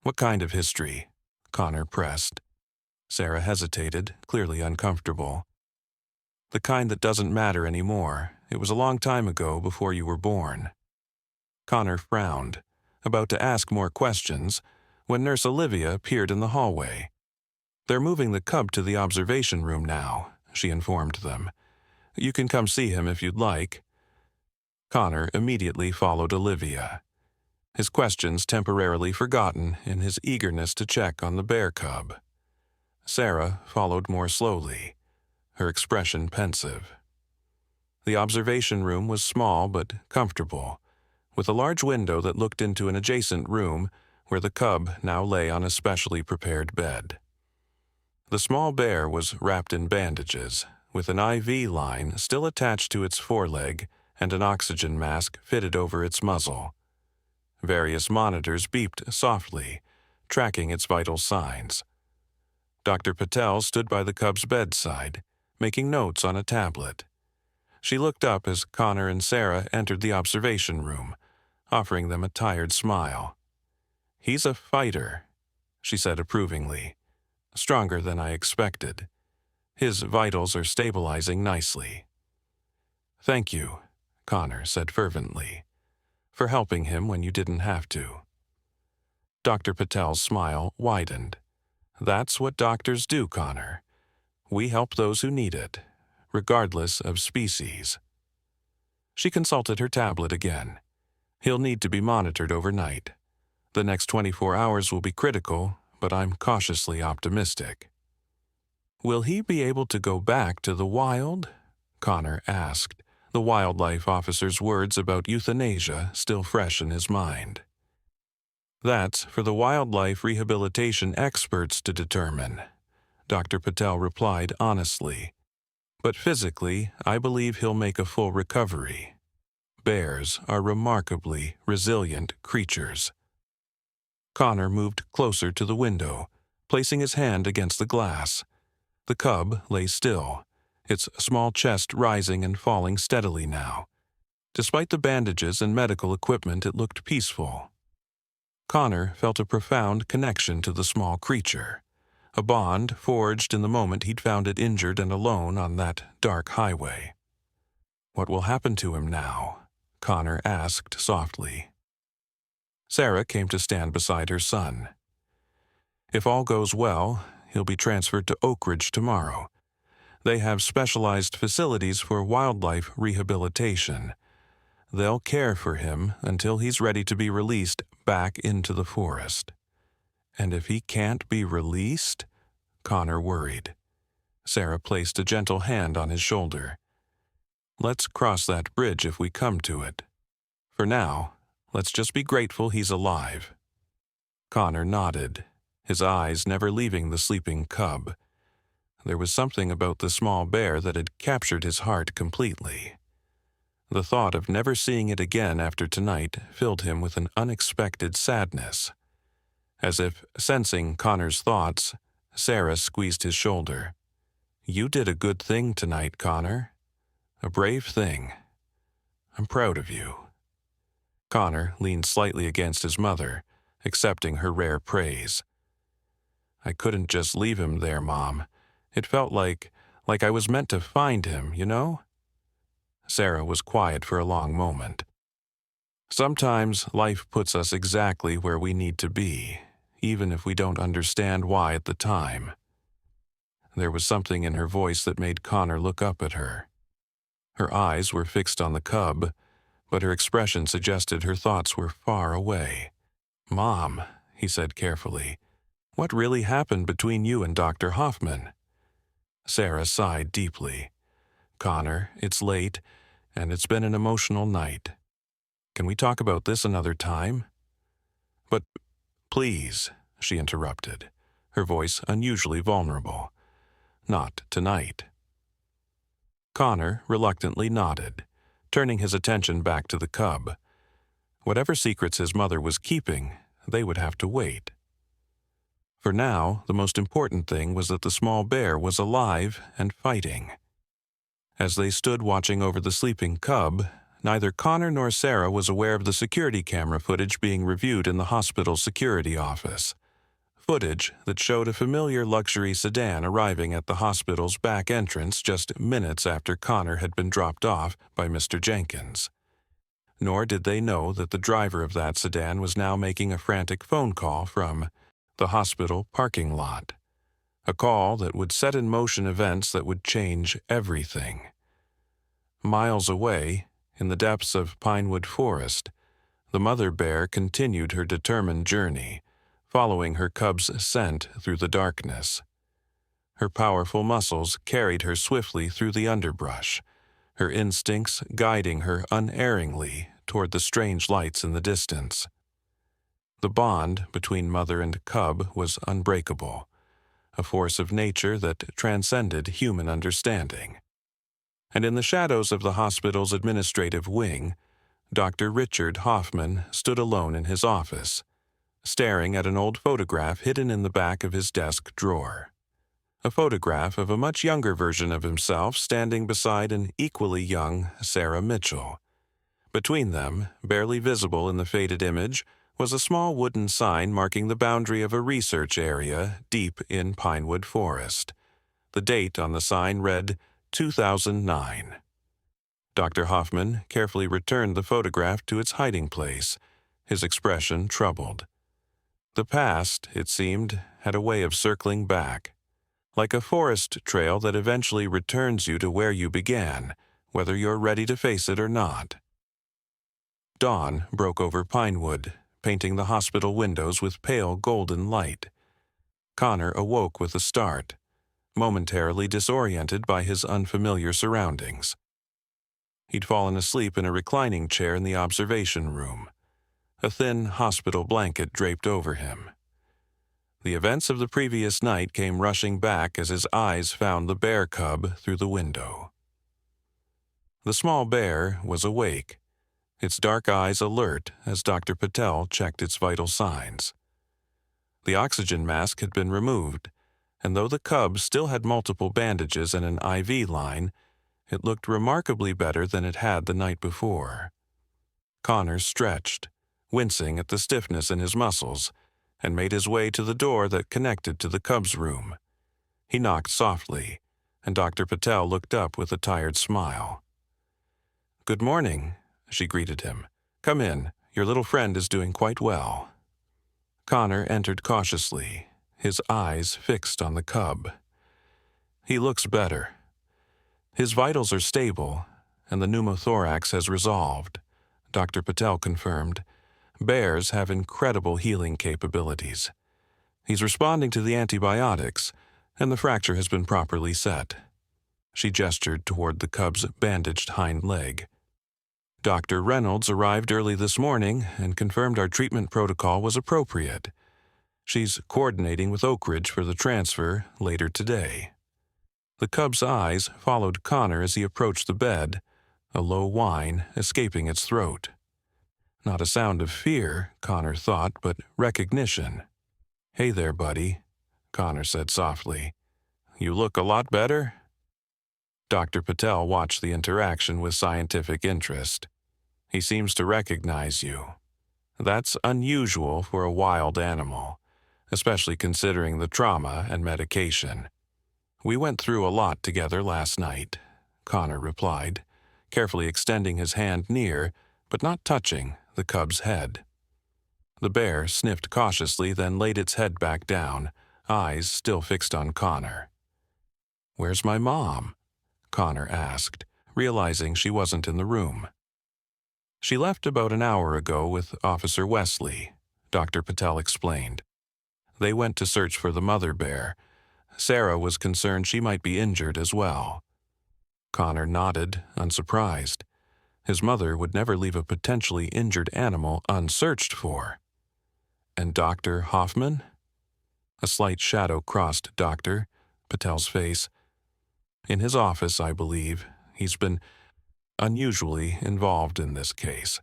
"What kind of history?" Connor pressed. Sarah hesitated, clearly uncomfortable. "The kind that doesn't matter anymore. It was a long time ago, before you were born." Connor frowned, about to ask more questions, when Nurse Olivia appeared in the hallway. "They're moving the cub to the observation room now," she informed them. "You can come see him if you'd like." Connor immediately followed Olivia, his questions temporarily forgotten in his eagerness to check on the bear cub. Sarah followed more slowly, her expression pensive. The observation room was small but comfortable, with a large window that looked into an adjacent room where the cub now lay on a specially prepared bed. The small bear was wrapped in bandages, with an IV line still attached to its foreleg and an oxygen mask fitted over its muzzle. Various monitors beeped softly, tracking its vital signs. Dr. Patel stood by the cub's bedside, making notes on a tablet. She looked up as Connor and Sarah entered the observation room, offering them a tired smile. "He's a fighter," she said approvingly. "Stronger than I expected. His vitals are stabilizing nicely." "Thank you," Connor said fervently, "for helping him when you didn't have to." Dr. Patel's smile widened. "That's what doctors do, Connor. We help those who need it, regardless of species." She consulted her tablet again. "He'll need to be monitored overnight. The next 24 hours will be critical, but I'm cautiously optimistic." "Will he be able to go back to the wild?" Connor asked, the wildlife officer's words about euthanasia still fresh in his mind. "That's for the wildlife rehabilitation experts to determine," Dr. Patel replied honestly. "But physically, I believe he'll make a full recovery. Bears are remarkably resilient creatures." Connor moved closer to the window, placing his hand against the glass. The cub lay still, its small chest rising and falling steadily now. Despite the bandages and medical equipment, it looked peaceful. Connor felt a profound connection to the small creature, a bond forged in the moment he'd found it injured and alone on that dark highway. "What will happen to him now?" Connor asked softly. Sarah came to stand beside her son. "If all goes well, he'll be transferred to Oak Ridge tomorrow. They have specialized facilities for wildlife rehabilitation. They'll care for him until he's ready to be released back into the forest." "And if he can't be released?" Connor worried. Sarah placed a gentle hand on his shoulder. "Let's cross that bridge if we come to it. For now, let's just be grateful he's alive." Connor nodded, his eyes never leaving the sleeping cub. There was something about the small bear that had captured his heart completely. The thought of never seeing it again after tonight filled him with an unexpected sadness. As if sensing Connor's thoughts, Sarah squeezed his shoulder. "You did a good thing tonight, Connor. A brave thing. I'm proud of you." Connor leaned slightly against his mother, accepting her rare praise. "I couldn't just leave him there, Mom. It felt like I was meant to find him, you know?" Sarah was quiet for a long moment. "Sometimes life puts us exactly where we need to be, even if we don't understand why at the time." There was something in her voice that made Connor look up at her. Her eyes were fixed on the cub, but her expression suggested her thoughts were far away. "Mom," he said carefully, "what really happened between you and Dr. Hoffman?" Sarah sighed deeply. "Connor, it's late, and it's been an emotional night. Can we talk about this another time?" "But please," she interrupted, her voice unusually vulnerable. "Not tonight." Connor reluctantly nodded, turning his attention back to the cub. Whatever secrets his mother was keeping, they would have to wait. For now, the most important thing was that the small bear was alive and fighting. As they stood watching over the sleeping cub, neither Connor nor Sarah was aware of the security camera footage being reviewed in the hospital security office. footage that showed a familiar luxury sedan arriving at the hospital's back entrance just minutes after Connor had been dropped off by Mr. Jenkins. Nor did they know that the driver of that sedan was now making a frantic phone call from the hospital parking lot. A call that would set in motion events that would change everything. Miles away, in the depths of Pinewood Forest, the mother bear continued her determined journey, following her cub's scent through the darkness. Her powerful muscles carried her swiftly through the underbrush, her instincts guiding her unerringly toward the strange lights in the distance. The bond between mother and cub was unbreakable, a force of nature that transcended human understanding. And in the shadows of the hospital's administrative wing, Dr. Richard Hoffman stood alone in his office, staring at an old photograph hidden in the back of his desk drawer. A photograph of a much younger version of himself standing beside an equally young Sarah Mitchell. Between them, barely visible in the faded image, was a small wooden sign marking the boundary of a research area deep in Pinewood Forest. The date on the sign read 2009. Dr. Hoffman carefully returned the photograph to its hiding place, his expression troubled. The past, it seemed, had a way of circling back, like a forest trail that eventually returns you to where you began, whether you're ready to face it or not. Dawn broke over Pinewood, painting the hospital windows with pale golden light. Connor awoke with a start, momentarily disoriented by his unfamiliar surroundings. He'd fallen asleep in a reclining chair in the observation room, a thin hospital blanket draped over him. The events of the previous night came rushing back as his eyes found the bear cub through the window. The small bear was awake, its dark eyes alert as Dr. Patel checked its vital signs. The oxygen mask had been removed, and though the cub still had multiple bandages and an IV line, it looked remarkably better than it had the night before. Connor stretched, wincing at the stiffness in his muscles, and made his way to the door that connected to the cub's room. He knocked softly, and Dr. Patel looked up with a tired smile. "Good morning," she greeted him. "Come in. Your little friend is doing quite well." Connor entered cautiously, his eyes fixed on the cub. "He looks better. His vitals are stable, and the pneumothorax has resolved," Dr. Patel confirmed. "Bears have incredible healing capabilities. He's responding to the antibiotics, and the fracture has been properly set." She gestured toward the cub's bandaged hind leg. "Dr. Reynolds arrived early this morning and confirmed our treatment protocol was appropriate. She's coordinating with Oak Ridge for the transfer later today." The cub's eyes followed Connor as he approached the bed, a low whine escaping its throat. Not a sound of fear, Connor thought, but recognition. "Hey there, buddy," Connor said softly. "You look a lot better?" Dr. Patel watched the interaction with scientific interest. "He seems to recognize you. That's unusual for a wild animal, especially considering the trauma and medication. We went through a lot together last night," Connor replied, carefully extending his hand near, but not touching, the cub's head. The bear sniffed cautiously, then laid its head back down, eyes still fixed on Connor. "Where's my mom?" Connor asked, realizing she wasn't in the room. "She left about an hour ago with Officer Wesley," Dr. Patel explained. "They went to search for the mother bear. Sarah was concerned she might be injured as well." Connor nodded, unsurprised. His mother would never leave a potentially injured animal unsearched for. "And Dr. Hoffman?" A slight shadow crossed Dr. Patel's face. "In his office, I believe. He's been unusually involved in this case."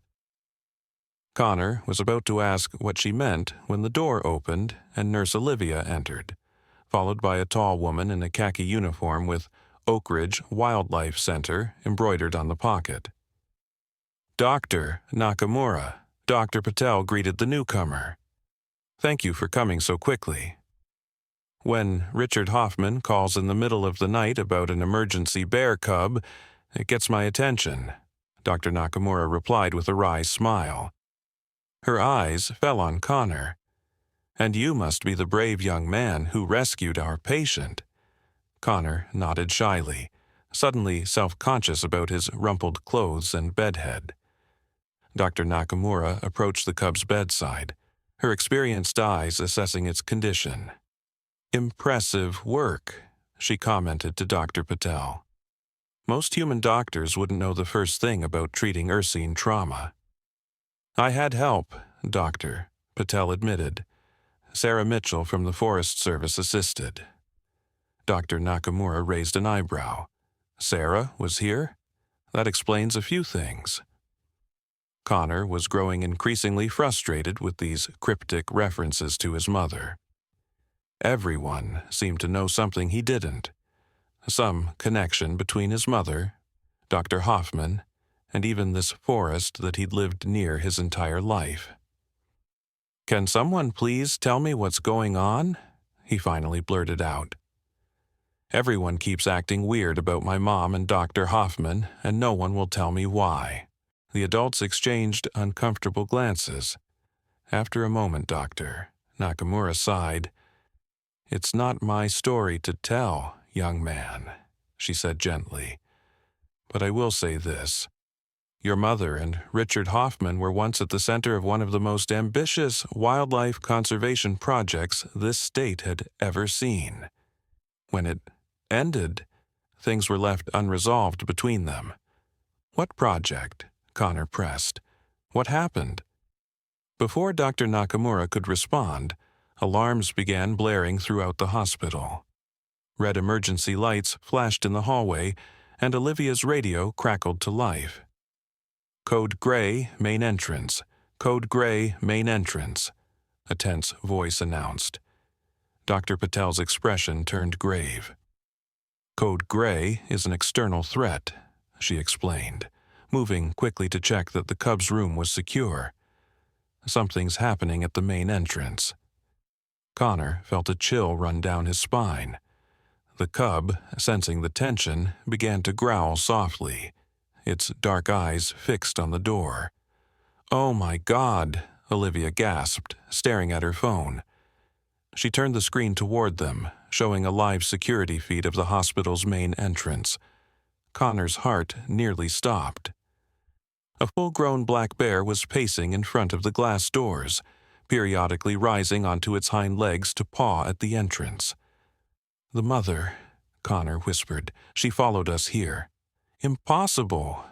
Connor was about to ask what she meant when the door opened and Nurse Olivia entered, followed by a tall woman in a khaki uniform with Oak Ridge Wildlife Center embroidered on the pocket. "Dr. Nakamura," Dr. Patel greeted the newcomer. Thank you for coming so quickly. When Richard Hoffman calls in the middle of the night about an emergency bear cub, it gets my attention, Dr. Nakamura replied with a wry smile. Her eyes fell on Connor. And you must be the brave young man who rescued our patient. Connor nodded shyly, suddenly self-conscious about his rumpled clothes and bedhead. Dr. Nakamura approached the cub's bedside, her experienced eyes assessing its condition. Impressive work, she commented to Dr. Patel. Most human doctors wouldn't know the first thing about treating ursine trauma. I had help, Doctor, Patel admitted. Sarah Mitchell from the Forest Service assisted. Dr. Nakamura raised an eyebrow. Sarah was here? That explains a few things. Connor was growing increasingly frustrated with these cryptic references to his mother. Everyone seemed to know something he didn't. Some connection between his mother, Dr. Hoffman, and even this forest that he'd lived near his entire life. Can someone please tell me what's going on? He finally blurted out. Everyone keeps acting weird about my mom and Dr. Hoffman, and no one will tell me why. The adults exchanged uncomfortable glances. After a moment, Doctor, Nakamura sighed. It's not my story to tell, young man, she said gently. But I will say this. Your mother and Richard Hoffman were once at the center of one of the most ambitious wildlife conservation projects this state had ever seen. When it ended, things were left unresolved between them. What project? Connor pressed. What happened? Before Dr. Nakamura could respond, alarms began blaring throughout the hospital. Red emergency lights flashed in the hallway, and Olivia's radio crackled to life. Code Gray, main entrance. Code Gray, main entrance, a tense voice announced. Dr. Patel's expression turned grave. Code Gray is an external threat, she explained, moving quickly to check that the cub's room was secure. Something's happening at the main entrance. Connor felt a chill run down his spine. The cub, sensing the tension, began to growl softly, its dark eyes fixed on the door. Oh my God, Olivia gasped, staring at her phone. She turned the screen toward them, showing a live security feed of the hospital's main entrance. Connor's heart nearly stopped. A full-grown black bear was pacing in front of the glass doors, periodically rising onto its hind legs to paw at the entrance. The mother, Connor whispered. She followed us here. Impossible,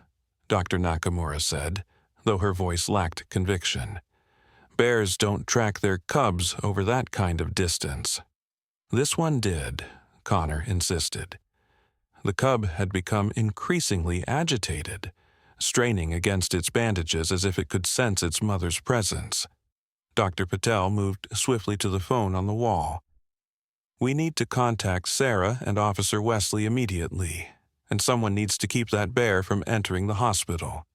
Dr. Nakamura said, though her voice lacked conviction. Bears don't track their cubs over that kind of distance. This one did, Connor insisted. The cub had become increasingly agitated, straining against its bandages as if it could sense its mother's presence. Dr. Patel moved swiftly to the phone on the wall. We need to contact Sarah and Officer Wesley immediately, and someone needs to keep that bear from entering the hospital.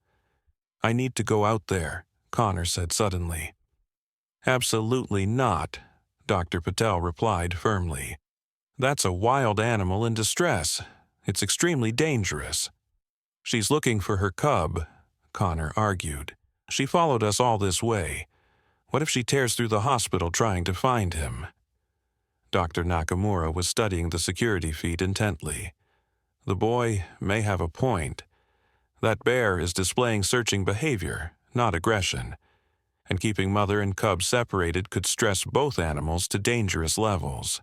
I need to go out there, Connor said suddenly. Absolutely not, Dr. Patel replied firmly. That's a wild animal in distress. It's extremely dangerous. She's looking for her cub, Connor argued. She followed us all this way. What if she tears through the hospital trying to find him? Dr. Nakamura was studying the security feed intently. The boy may have a point. That bear is displaying searching behavior, not aggression, and keeping mother and cub separated could stress both animals to dangerous levels.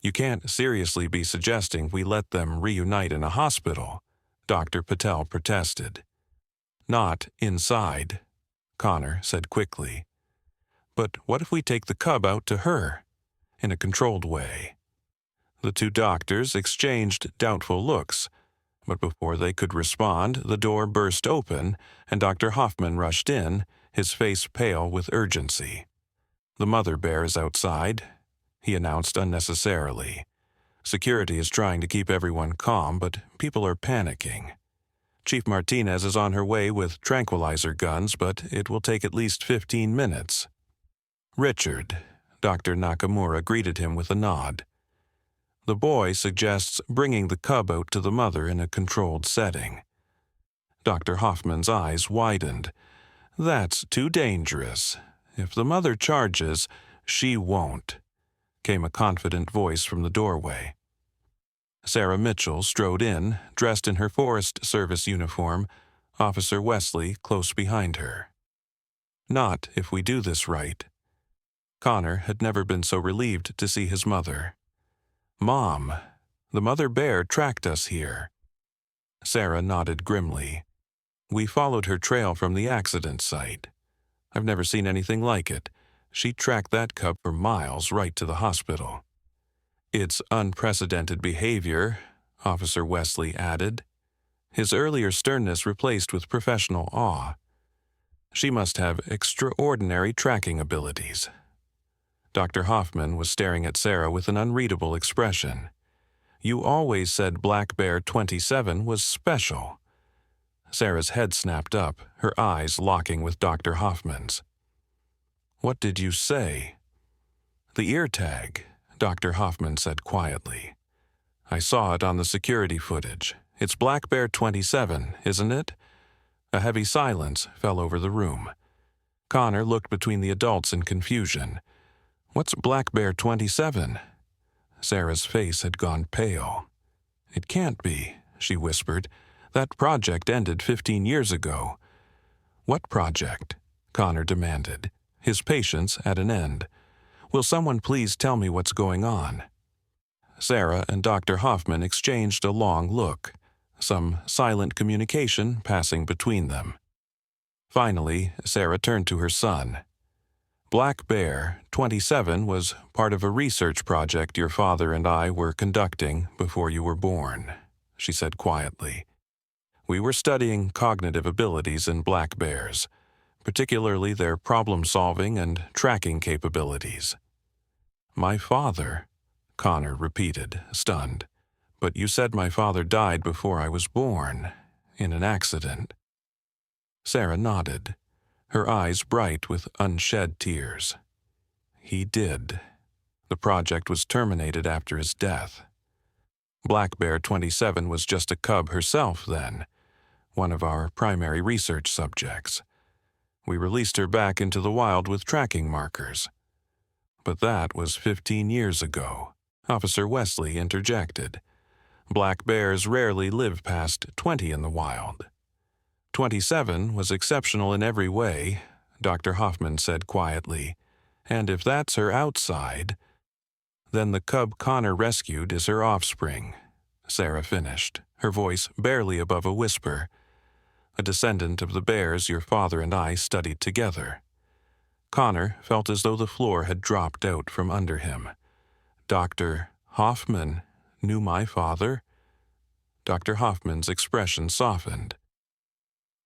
You can't seriously be suggesting we let them reunite in a hospital, Dr. Patel protested. Not inside, Connor said quickly. But what if we take the cub out to her, in a controlled way? The two doctors exchanged doubtful looks, but before they could respond, the door burst open and Dr. Hoffman rushed in, his face pale with urgency. The mother bear is outside, he announced unnecessarily. Security is trying to keep everyone calm, but people are panicking. Chief Martinez is on her way with tranquilizer guns, but it will take at least 15 minutes. Richard. Dr. Nakamura greeted him with a nod. The boy suggests bringing the cub out to the mother in a controlled setting. Dr. Hoffman's eyes widened. That's too dangerous. If the mother charges, she won't, came a confident voice from the doorway. Sarah Mitchell strode in, dressed in her Forest Service uniform, Officer Wesley close behind her. Not if we do this right. Connor had never been so relieved to see his mother. Mom, the mother bear tracked us here. Sarah nodded grimly. We followed her trail from the accident site. I've never seen anything like it. She tracked that cub for miles right to the hospital. It's unprecedented behavior, Officer Wesley added, his earlier sternness replaced with professional awe. She must have extraordinary tracking abilities. Dr. Hoffman was staring at Sarah with an unreadable expression. You always said Black Bear 27 was special. Sarah's head snapped up, her eyes locking with Dr. Hoffman's. What did you say? The ear tag, Dr. Hoffman said quietly. I saw it on the security footage. It's Black Bear 27, isn't it? A heavy silence fell over the room. Connor looked between the adults in confusion. What's Black Bear 27? Sarah's face had gone pale. It can't be, she whispered. That project ended 15 years ago. What project? Connor demanded, his patience at an end. Will someone please tell me what's going on? Sarah and Dr. Hoffman exchanged a long look, some silent communication passing between them. Finally, Sarah turned to her son. Black Bear 27 was part of a research project your father and I were conducting before you were born, she said quietly. We were studying cognitive abilities in black bears, particularly their problem-solving and tracking capabilities. My father, Connor repeated, stunned. But you said my father died before I was born, in an accident. Sarah nodded, her eyes bright with unshed tears. He did. The project was terminated after his death. Black Bear 27 was just a cub herself then, one of our primary research subjects. We released her back into the wild with tracking markers. But that was 15 years ago, Officer Wesley interjected. Black bears rarely live past 20 in the wild. 27 was exceptional in every way, Dr. Hoffman said quietly. And if that's her outside, then the cub Connor rescued is her offspring, Sarah finished, her voice barely above a whisper. A descendant of the bears your father and I studied together. Connor felt as though the floor had dropped out from under him. Dr. Hoffman knew my father? Dr. Hoffman's expression softened.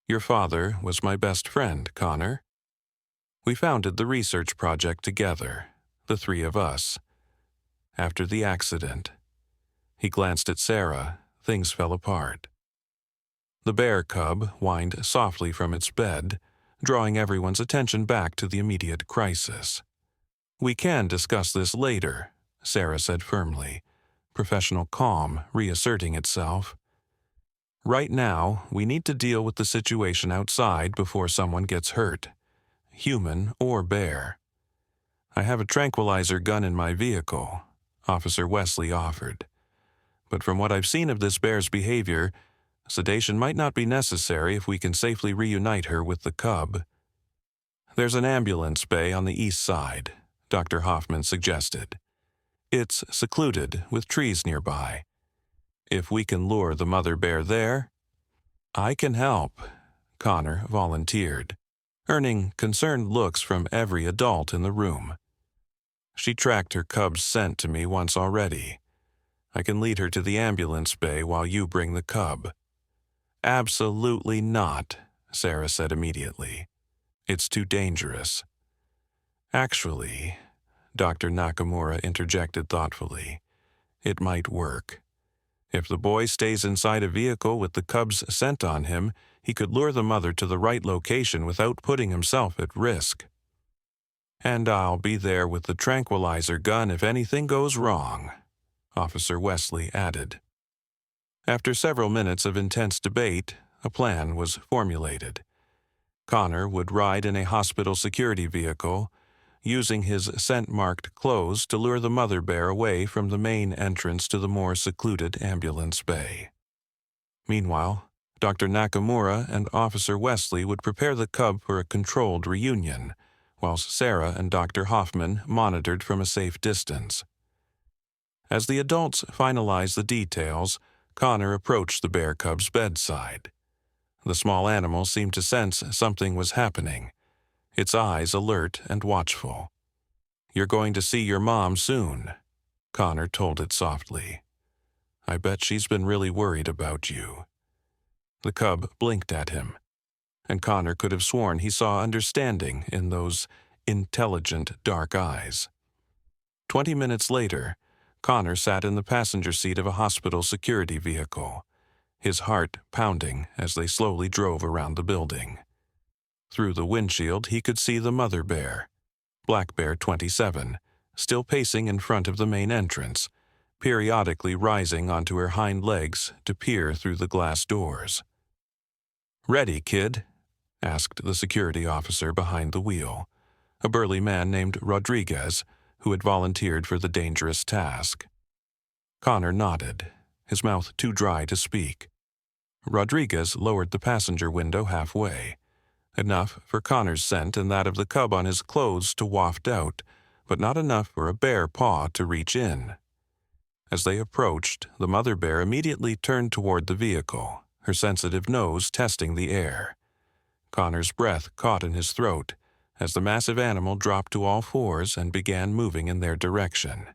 Your father was my best friend, Connor. We founded the research project together, the three of us. After the accident, he glanced at Sarah. Things fell apart. The bear cub whined softly from its bed, drawing everyone's attention back to the immediate crisis. We can discuss this later, Sarah said firmly, professional calm reasserting itself. Right now, we need to deal with the situation outside before someone gets hurt, human or bear. I have a tranquilizer gun in my vehicle, Officer Wesley offered. But from what I've seen of this bear's behavior, sedation might not be necessary if we can safely reunite her with the cub. There's an ambulance bay on the east side, Dr. Hoffman suggested. It's secluded with trees nearby. If we can lure the mother bear there, I can help, Connor volunteered, earning concerned looks from every adult in the room. She tracked her cub's scent to me once already. I can lead her to the ambulance bay while you bring the cub. Absolutely not, Sarah said immediately. It's too dangerous. Actually, Dr. Nakamura interjected thoughtfully, it might work. If the boy stays inside a vehicle with the cub's scent on him, he could lure the mother to the right location without putting himself at risk. And I'll be there with the tranquilizer gun if anything goes wrong, Officer Wesley added. After several minutes of intense debate, a plan was formulated. Connor would ride in a hospital security vehicle, using his scent-marked clothes to lure the mother bear away from the main entrance to the more secluded ambulance bay. Meanwhile, Dr. Nakamura and Officer Wesley would prepare the cub for a controlled reunion, whilst Sarah and Dr. Hoffman monitored from a safe distance. As the adults finalized the details, Connor approached the bear cub's bedside. The small animal seemed to sense something was happening, its eyes alert and watchful. "You're going to see your mom soon," Connor told it softly. "I bet she's been really worried about you." The cub blinked at him, and Connor could have sworn he saw understanding in those intelligent dark eyes. 20 minutes later, Connor sat in the passenger seat of a hospital security vehicle, his heart pounding as they slowly drove around the building. Through the windshield, he could see the mother bear, Black Bear 27, still pacing in front of the main entrance, periodically rising onto her hind legs to peer through the glass doors. "Ready, kid?" asked the security officer behind the wheel, a burly man named Rodriguez, who had volunteered for the dangerous task. Connor nodded, his mouth too dry to speak. Rodriguez lowered the passenger window halfway, enough for Connor's scent and that of the cub on his clothes to waft out, but not enough for a bare paw to reach in. As they approached, the mother bear immediately turned toward the vehicle, her sensitive nose testing the air. Connor's breath caught in his throat as the massive animal dropped to all fours and began moving in their direction.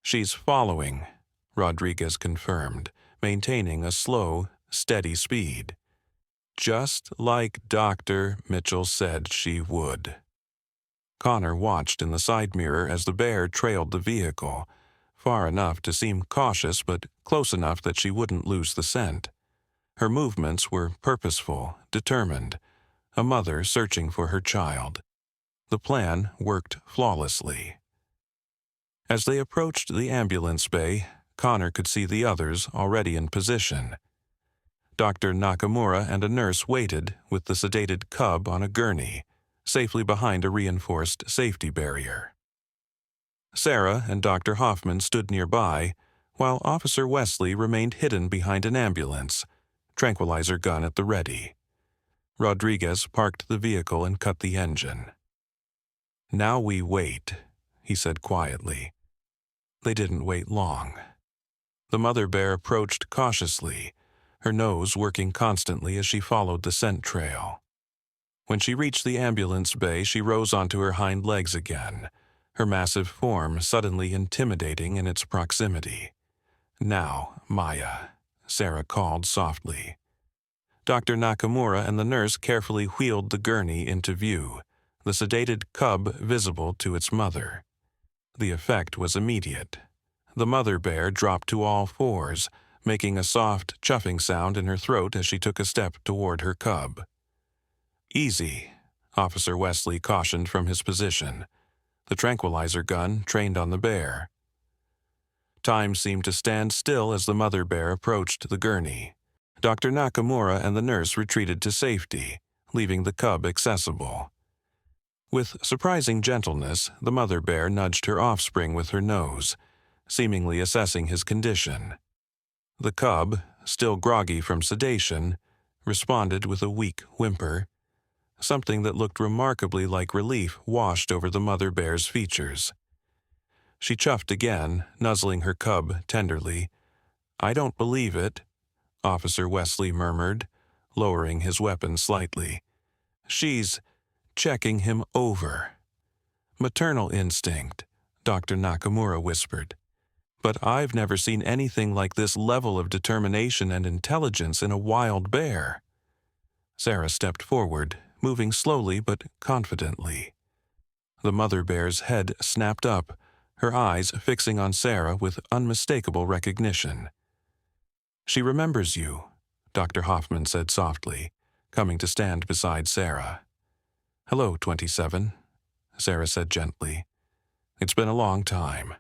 "She's following," Rodriguez confirmed, maintaining a slow, steady speed. "Just like Dr. Mitchell said she would." Connor watched in the side mirror as the bear trailed the vehicle, far enough to seem cautious but close enough that she wouldn't lose the scent. Her movements were purposeful, determined, a mother searching for her child. The plan worked flawlessly. As they approached the ambulance bay, Connor could see the others already in position. Dr. Nakamura and a nurse waited with the sedated cub on a gurney, safely behind a reinforced safety barrier. Sarah and Dr. Hoffman stood nearby, while Officer Wesley remained hidden behind an ambulance, tranquilizer gun at the ready. Rodriguez parked the vehicle and cut the engine. "Now we wait," he said quietly. They didn't wait long. The mother bear approached cautiously, her nose working constantly as she followed the scent trail. When she reached the ambulance bay, she rose onto her hind legs again, her massive form suddenly intimidating in its proximity. "Now, Maya," Sarah called softly. Dr. Nakamura and the nurse carefully wheeled the gurney into view, the sedated cub visible to its mother. The effect was immediate. The mother bear dropped to all fours, making a soft, chuffing sound in her throat as she took a step toward her cub. "Easy," Officer Wesley cautioned from his position, the tranquilizer gun trained on the bear. Time seemed to stand still as the mother bear approached the gurney. Dr. Nakamura and the nurse retreated to safety, leaving the cub accessible. With surprising gentleness, the mother bear nudged her offspring with her nose, seemingly assessing his condition. The cub, still groggy from sedation, responded with a weak whimper. Something that looked remarkably like relief washed over the mother bear's features. She chuffed again, nuzzling her cub tenderly. "I don't believe it," Officer Wesley murmured, lowering his weapon slightly. "She's checking him over." "Maternal instinct," Dr. Nakamura whispered. "But I've never seen anything like this level of determination and intelligence in a wild bear." Sarah stepped forward, moving slowly but confidently. The mother bear's head snapped up, her eyes fixing on Sarah with unmistakable recognition. "She remembers you," Dr. Hoffman said softly, coming to stand beside Sarah. "Hello, 27. Sarah said gently. It's been a long time.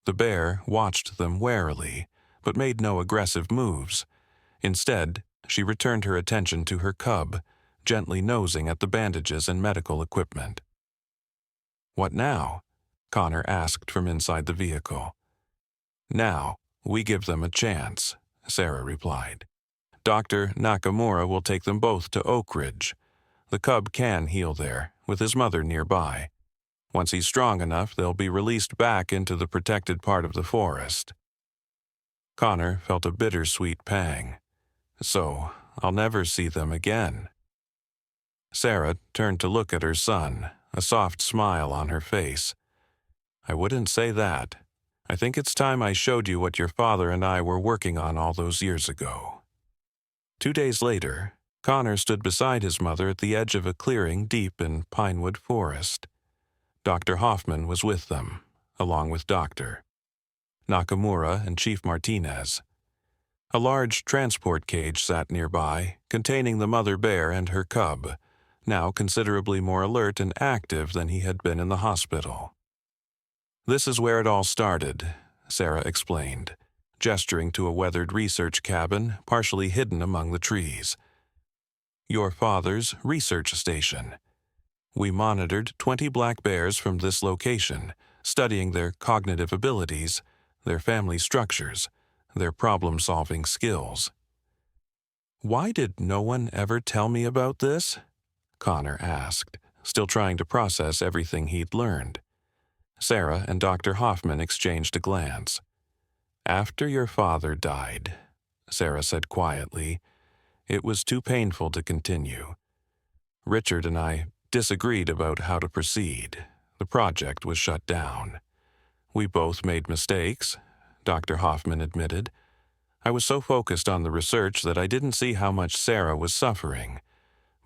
The bear watched them warily, but made no aggressive moves. Instead, she returned her attention to her cub, gently nosing at the bandages and medical equipment. What now? Connor asked from inside the vehicle. Now, we give them a chance, Sarah replied. Dr. Nakamura will take them both to Oak Ridge. The cub can heal there, with his mother nearby. Once he's strong enough, they'll be released back into the protected part of the forest. Connor felt a bittersweet pang. So, I'll never see them again. Sarah turned to look at her son, a soft smile on her face. I wouldn't say that. I think it's time I showed you what your father and I were working on all those years ago. 2 days later, Connor stood beside his mother at the edge of a clearing deep in Pinewood Forest. Dr. Hoffman was with them, along with Dr. Nakamura and Chief Martinez. A large transport cage sat nearby, containing the mother bear and her cub, now considerably more alert and active than he had been in the hospital. This is where it all started, Sarah explained, gesturing to a weathered research cabin partially hidden among the trees. Your father's research station. We monitored 20 black bears from this location, studying their cognitive abilities, their family structures, their problem-solving skills. Why did no one ever tell me about this? Connor asked, still trying to process everything he'd learned. Sarah and Dr. Hoffman exchanged a glance. After your father died, Sarah said quietly, it was too painful to continue. Richard and I disagreed about how to proceed. The project was shut down. We both made mistakes, Dr. Hoffman admitted. I was so focused on the research that I didn't see how much Sarah was suffering.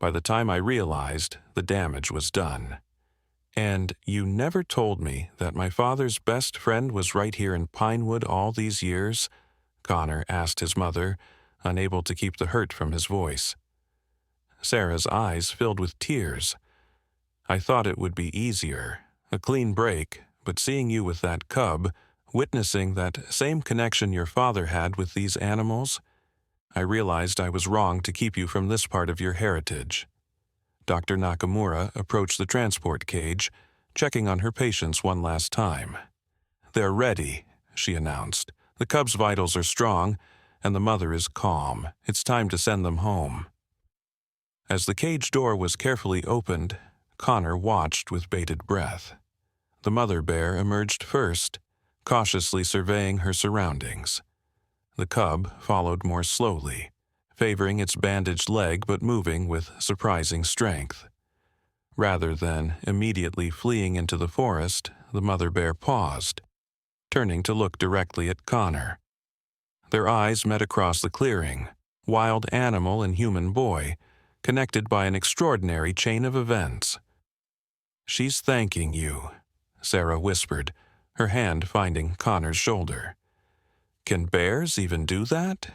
By the time I realized, the damage was done. And you never told me that my father's best friend was right here in Pinewood all these years? Connor asked his mother, unable to keep the hurt from his voice. Sarah's eyes filled with tears. I thought it would be easier, a clean break, but seeing you with that cub, witnessing that same connection your father had with these animals, I realized I was wrong to keep you from this part of your heritage. Dr. Nakamura approached the transport cage, checking on her patients one last time. They're ready, she announced. The cub's vitals are strong, and the mother is calm. It's time to send them home. As the cage door was carefully opened, Connor watched with bated breath. The mother bear emerged first, cautiously surveying her surroundings. The cub followed more slowly, favoring its bandaged leg but moving with surprising strength. Rather than immediately fleeing into the forest, the mother bear paused, turning to look directly at Connor. Their eyes met across the clearing, wild animal and human boy, connected by an extraordinary chain of events. She's thanking you, Sarah whispered, her hand finding Connor's shoulder. Can bears even do that?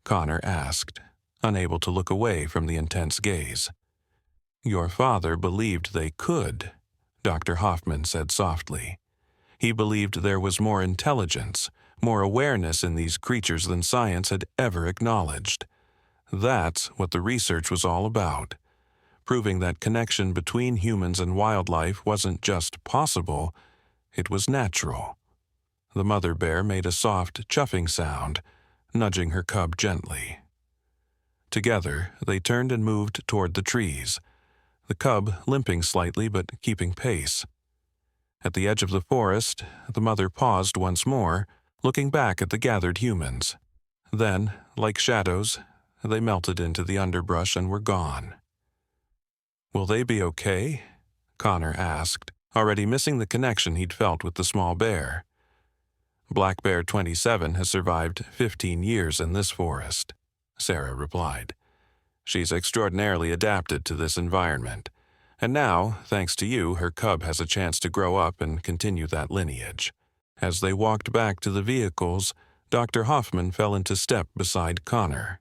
Connor asked, unable to look away from the intense gaze. Your father believed they could, Dr. Hoffman said softly. He believed there was more intelligence, more awareness in these creatures than science had ever acknowledged. That's what the research was all about, proving that connection between humans and wildlife wasn't just possible, it was natural. The mother bear made a soft, chuffing sound, nudging her cub gently. Together, they turned and moved toward the trees, the cub limping slightly but keeping pace. At the edge of the forest, the mother paused once more, looking back at the gathered humans. Then, like shadows, they melted into the underbrush and were gone. Will they be okay? Connor asked, already missing the connection he'd felt with the small bear. Black Bear 27 has survived 15 years in this forest, Sarah replied. She's extraordinarily adapted to this environment, and now, thanks to you, her cub has a chance to grow up and continue that lineage. As they walked back to the vehicles, Dr. Hoffman fell into step beside Connor.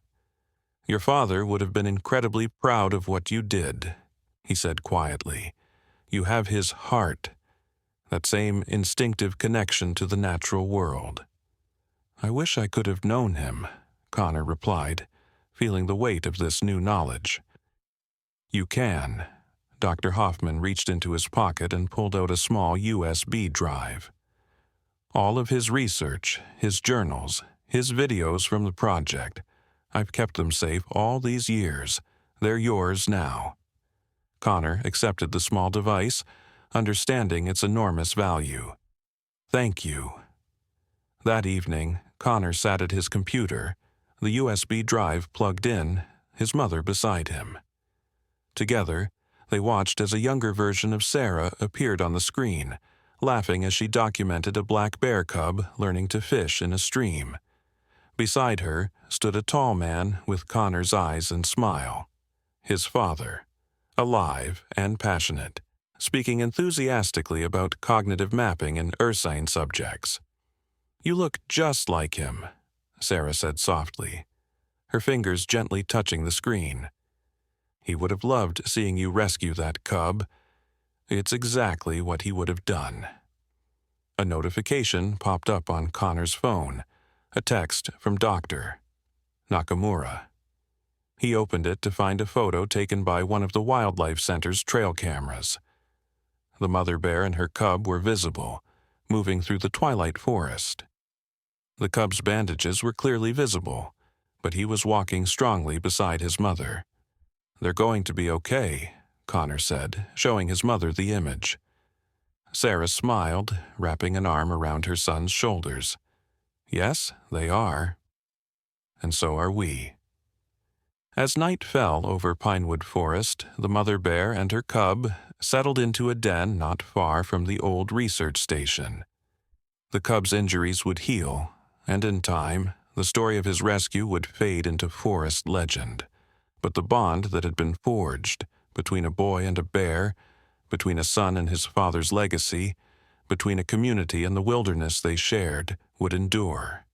Your father would have been incredibly proud of what you did, he said quietly. You have his heart, that same instinctive connection to the natural world." "I wish I could have known him," Connor replied, feeling the weight of this new knowledge. "You can." Dr. Hoffman reached into his pocket and pulled out a small USB drive. "All of his research, his journals, his videos from the project. I've kept them safe all these years. They're yours now." Connor accepted the small device, understanding its enormous value. "Thank you." That evening, Connor sat at his computer, the USB drive plugged in, his mother beside him. Together, they watched as a younger version of Sarah appeared on the screen, laughing as she documented a black bear cub learning to fish in a stream. Beside her stood a tall man with Connor's eyes and smile. His father, alive and passionate, speaking enthusiastically about cognitive mapping and Ursine subjects. "You look just like him," Sarah said softly, her fingers gently touching the screen. "He would have loved seeing you rescue that cub. It's exactly what he would have done." A notification popped up on Connor's phone, a text from Dr. Nakamura. He opened it to find a photo taken by one of the Wildlife Center's trail cameras. The mother bear and her cub were visible, moving through the twilight forest. The cub's bandages were clearly visible, but he was walking strongly beside his mother. "They're going to be okay," Connor said, showing his mother the image. Sarah smiled, wrapping an arm around her son's shoulders. "Yes, they are. And so are we." As night fell over Pinewood Forest, the mother bear and her cub settled into a den not far from the old research station. The cub's injuries would heal, and in time, the story of his rescue would fade into forest legend. But the bond that had been forged between a boy and a bear, between a son and his father's legacy, between a community and the wilderness they shared, would endure.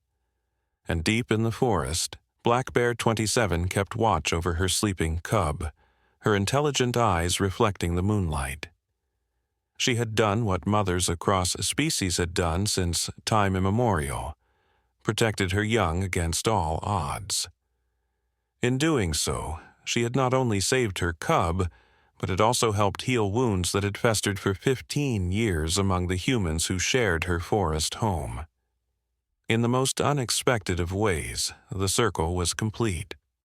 And deep in the forest, Black Bear 27 kept watch over her sleeping cub, her intelligent eyes reflecting the moonlight. She had done what mothers across species had done since time immemorial, protected her young against all odds. In doing so, she had not only saved her cub, but had also helped heal wounds that had festered for 15 years among the humans who shared her forest home. In the most unexpected of ways, the circle was complete.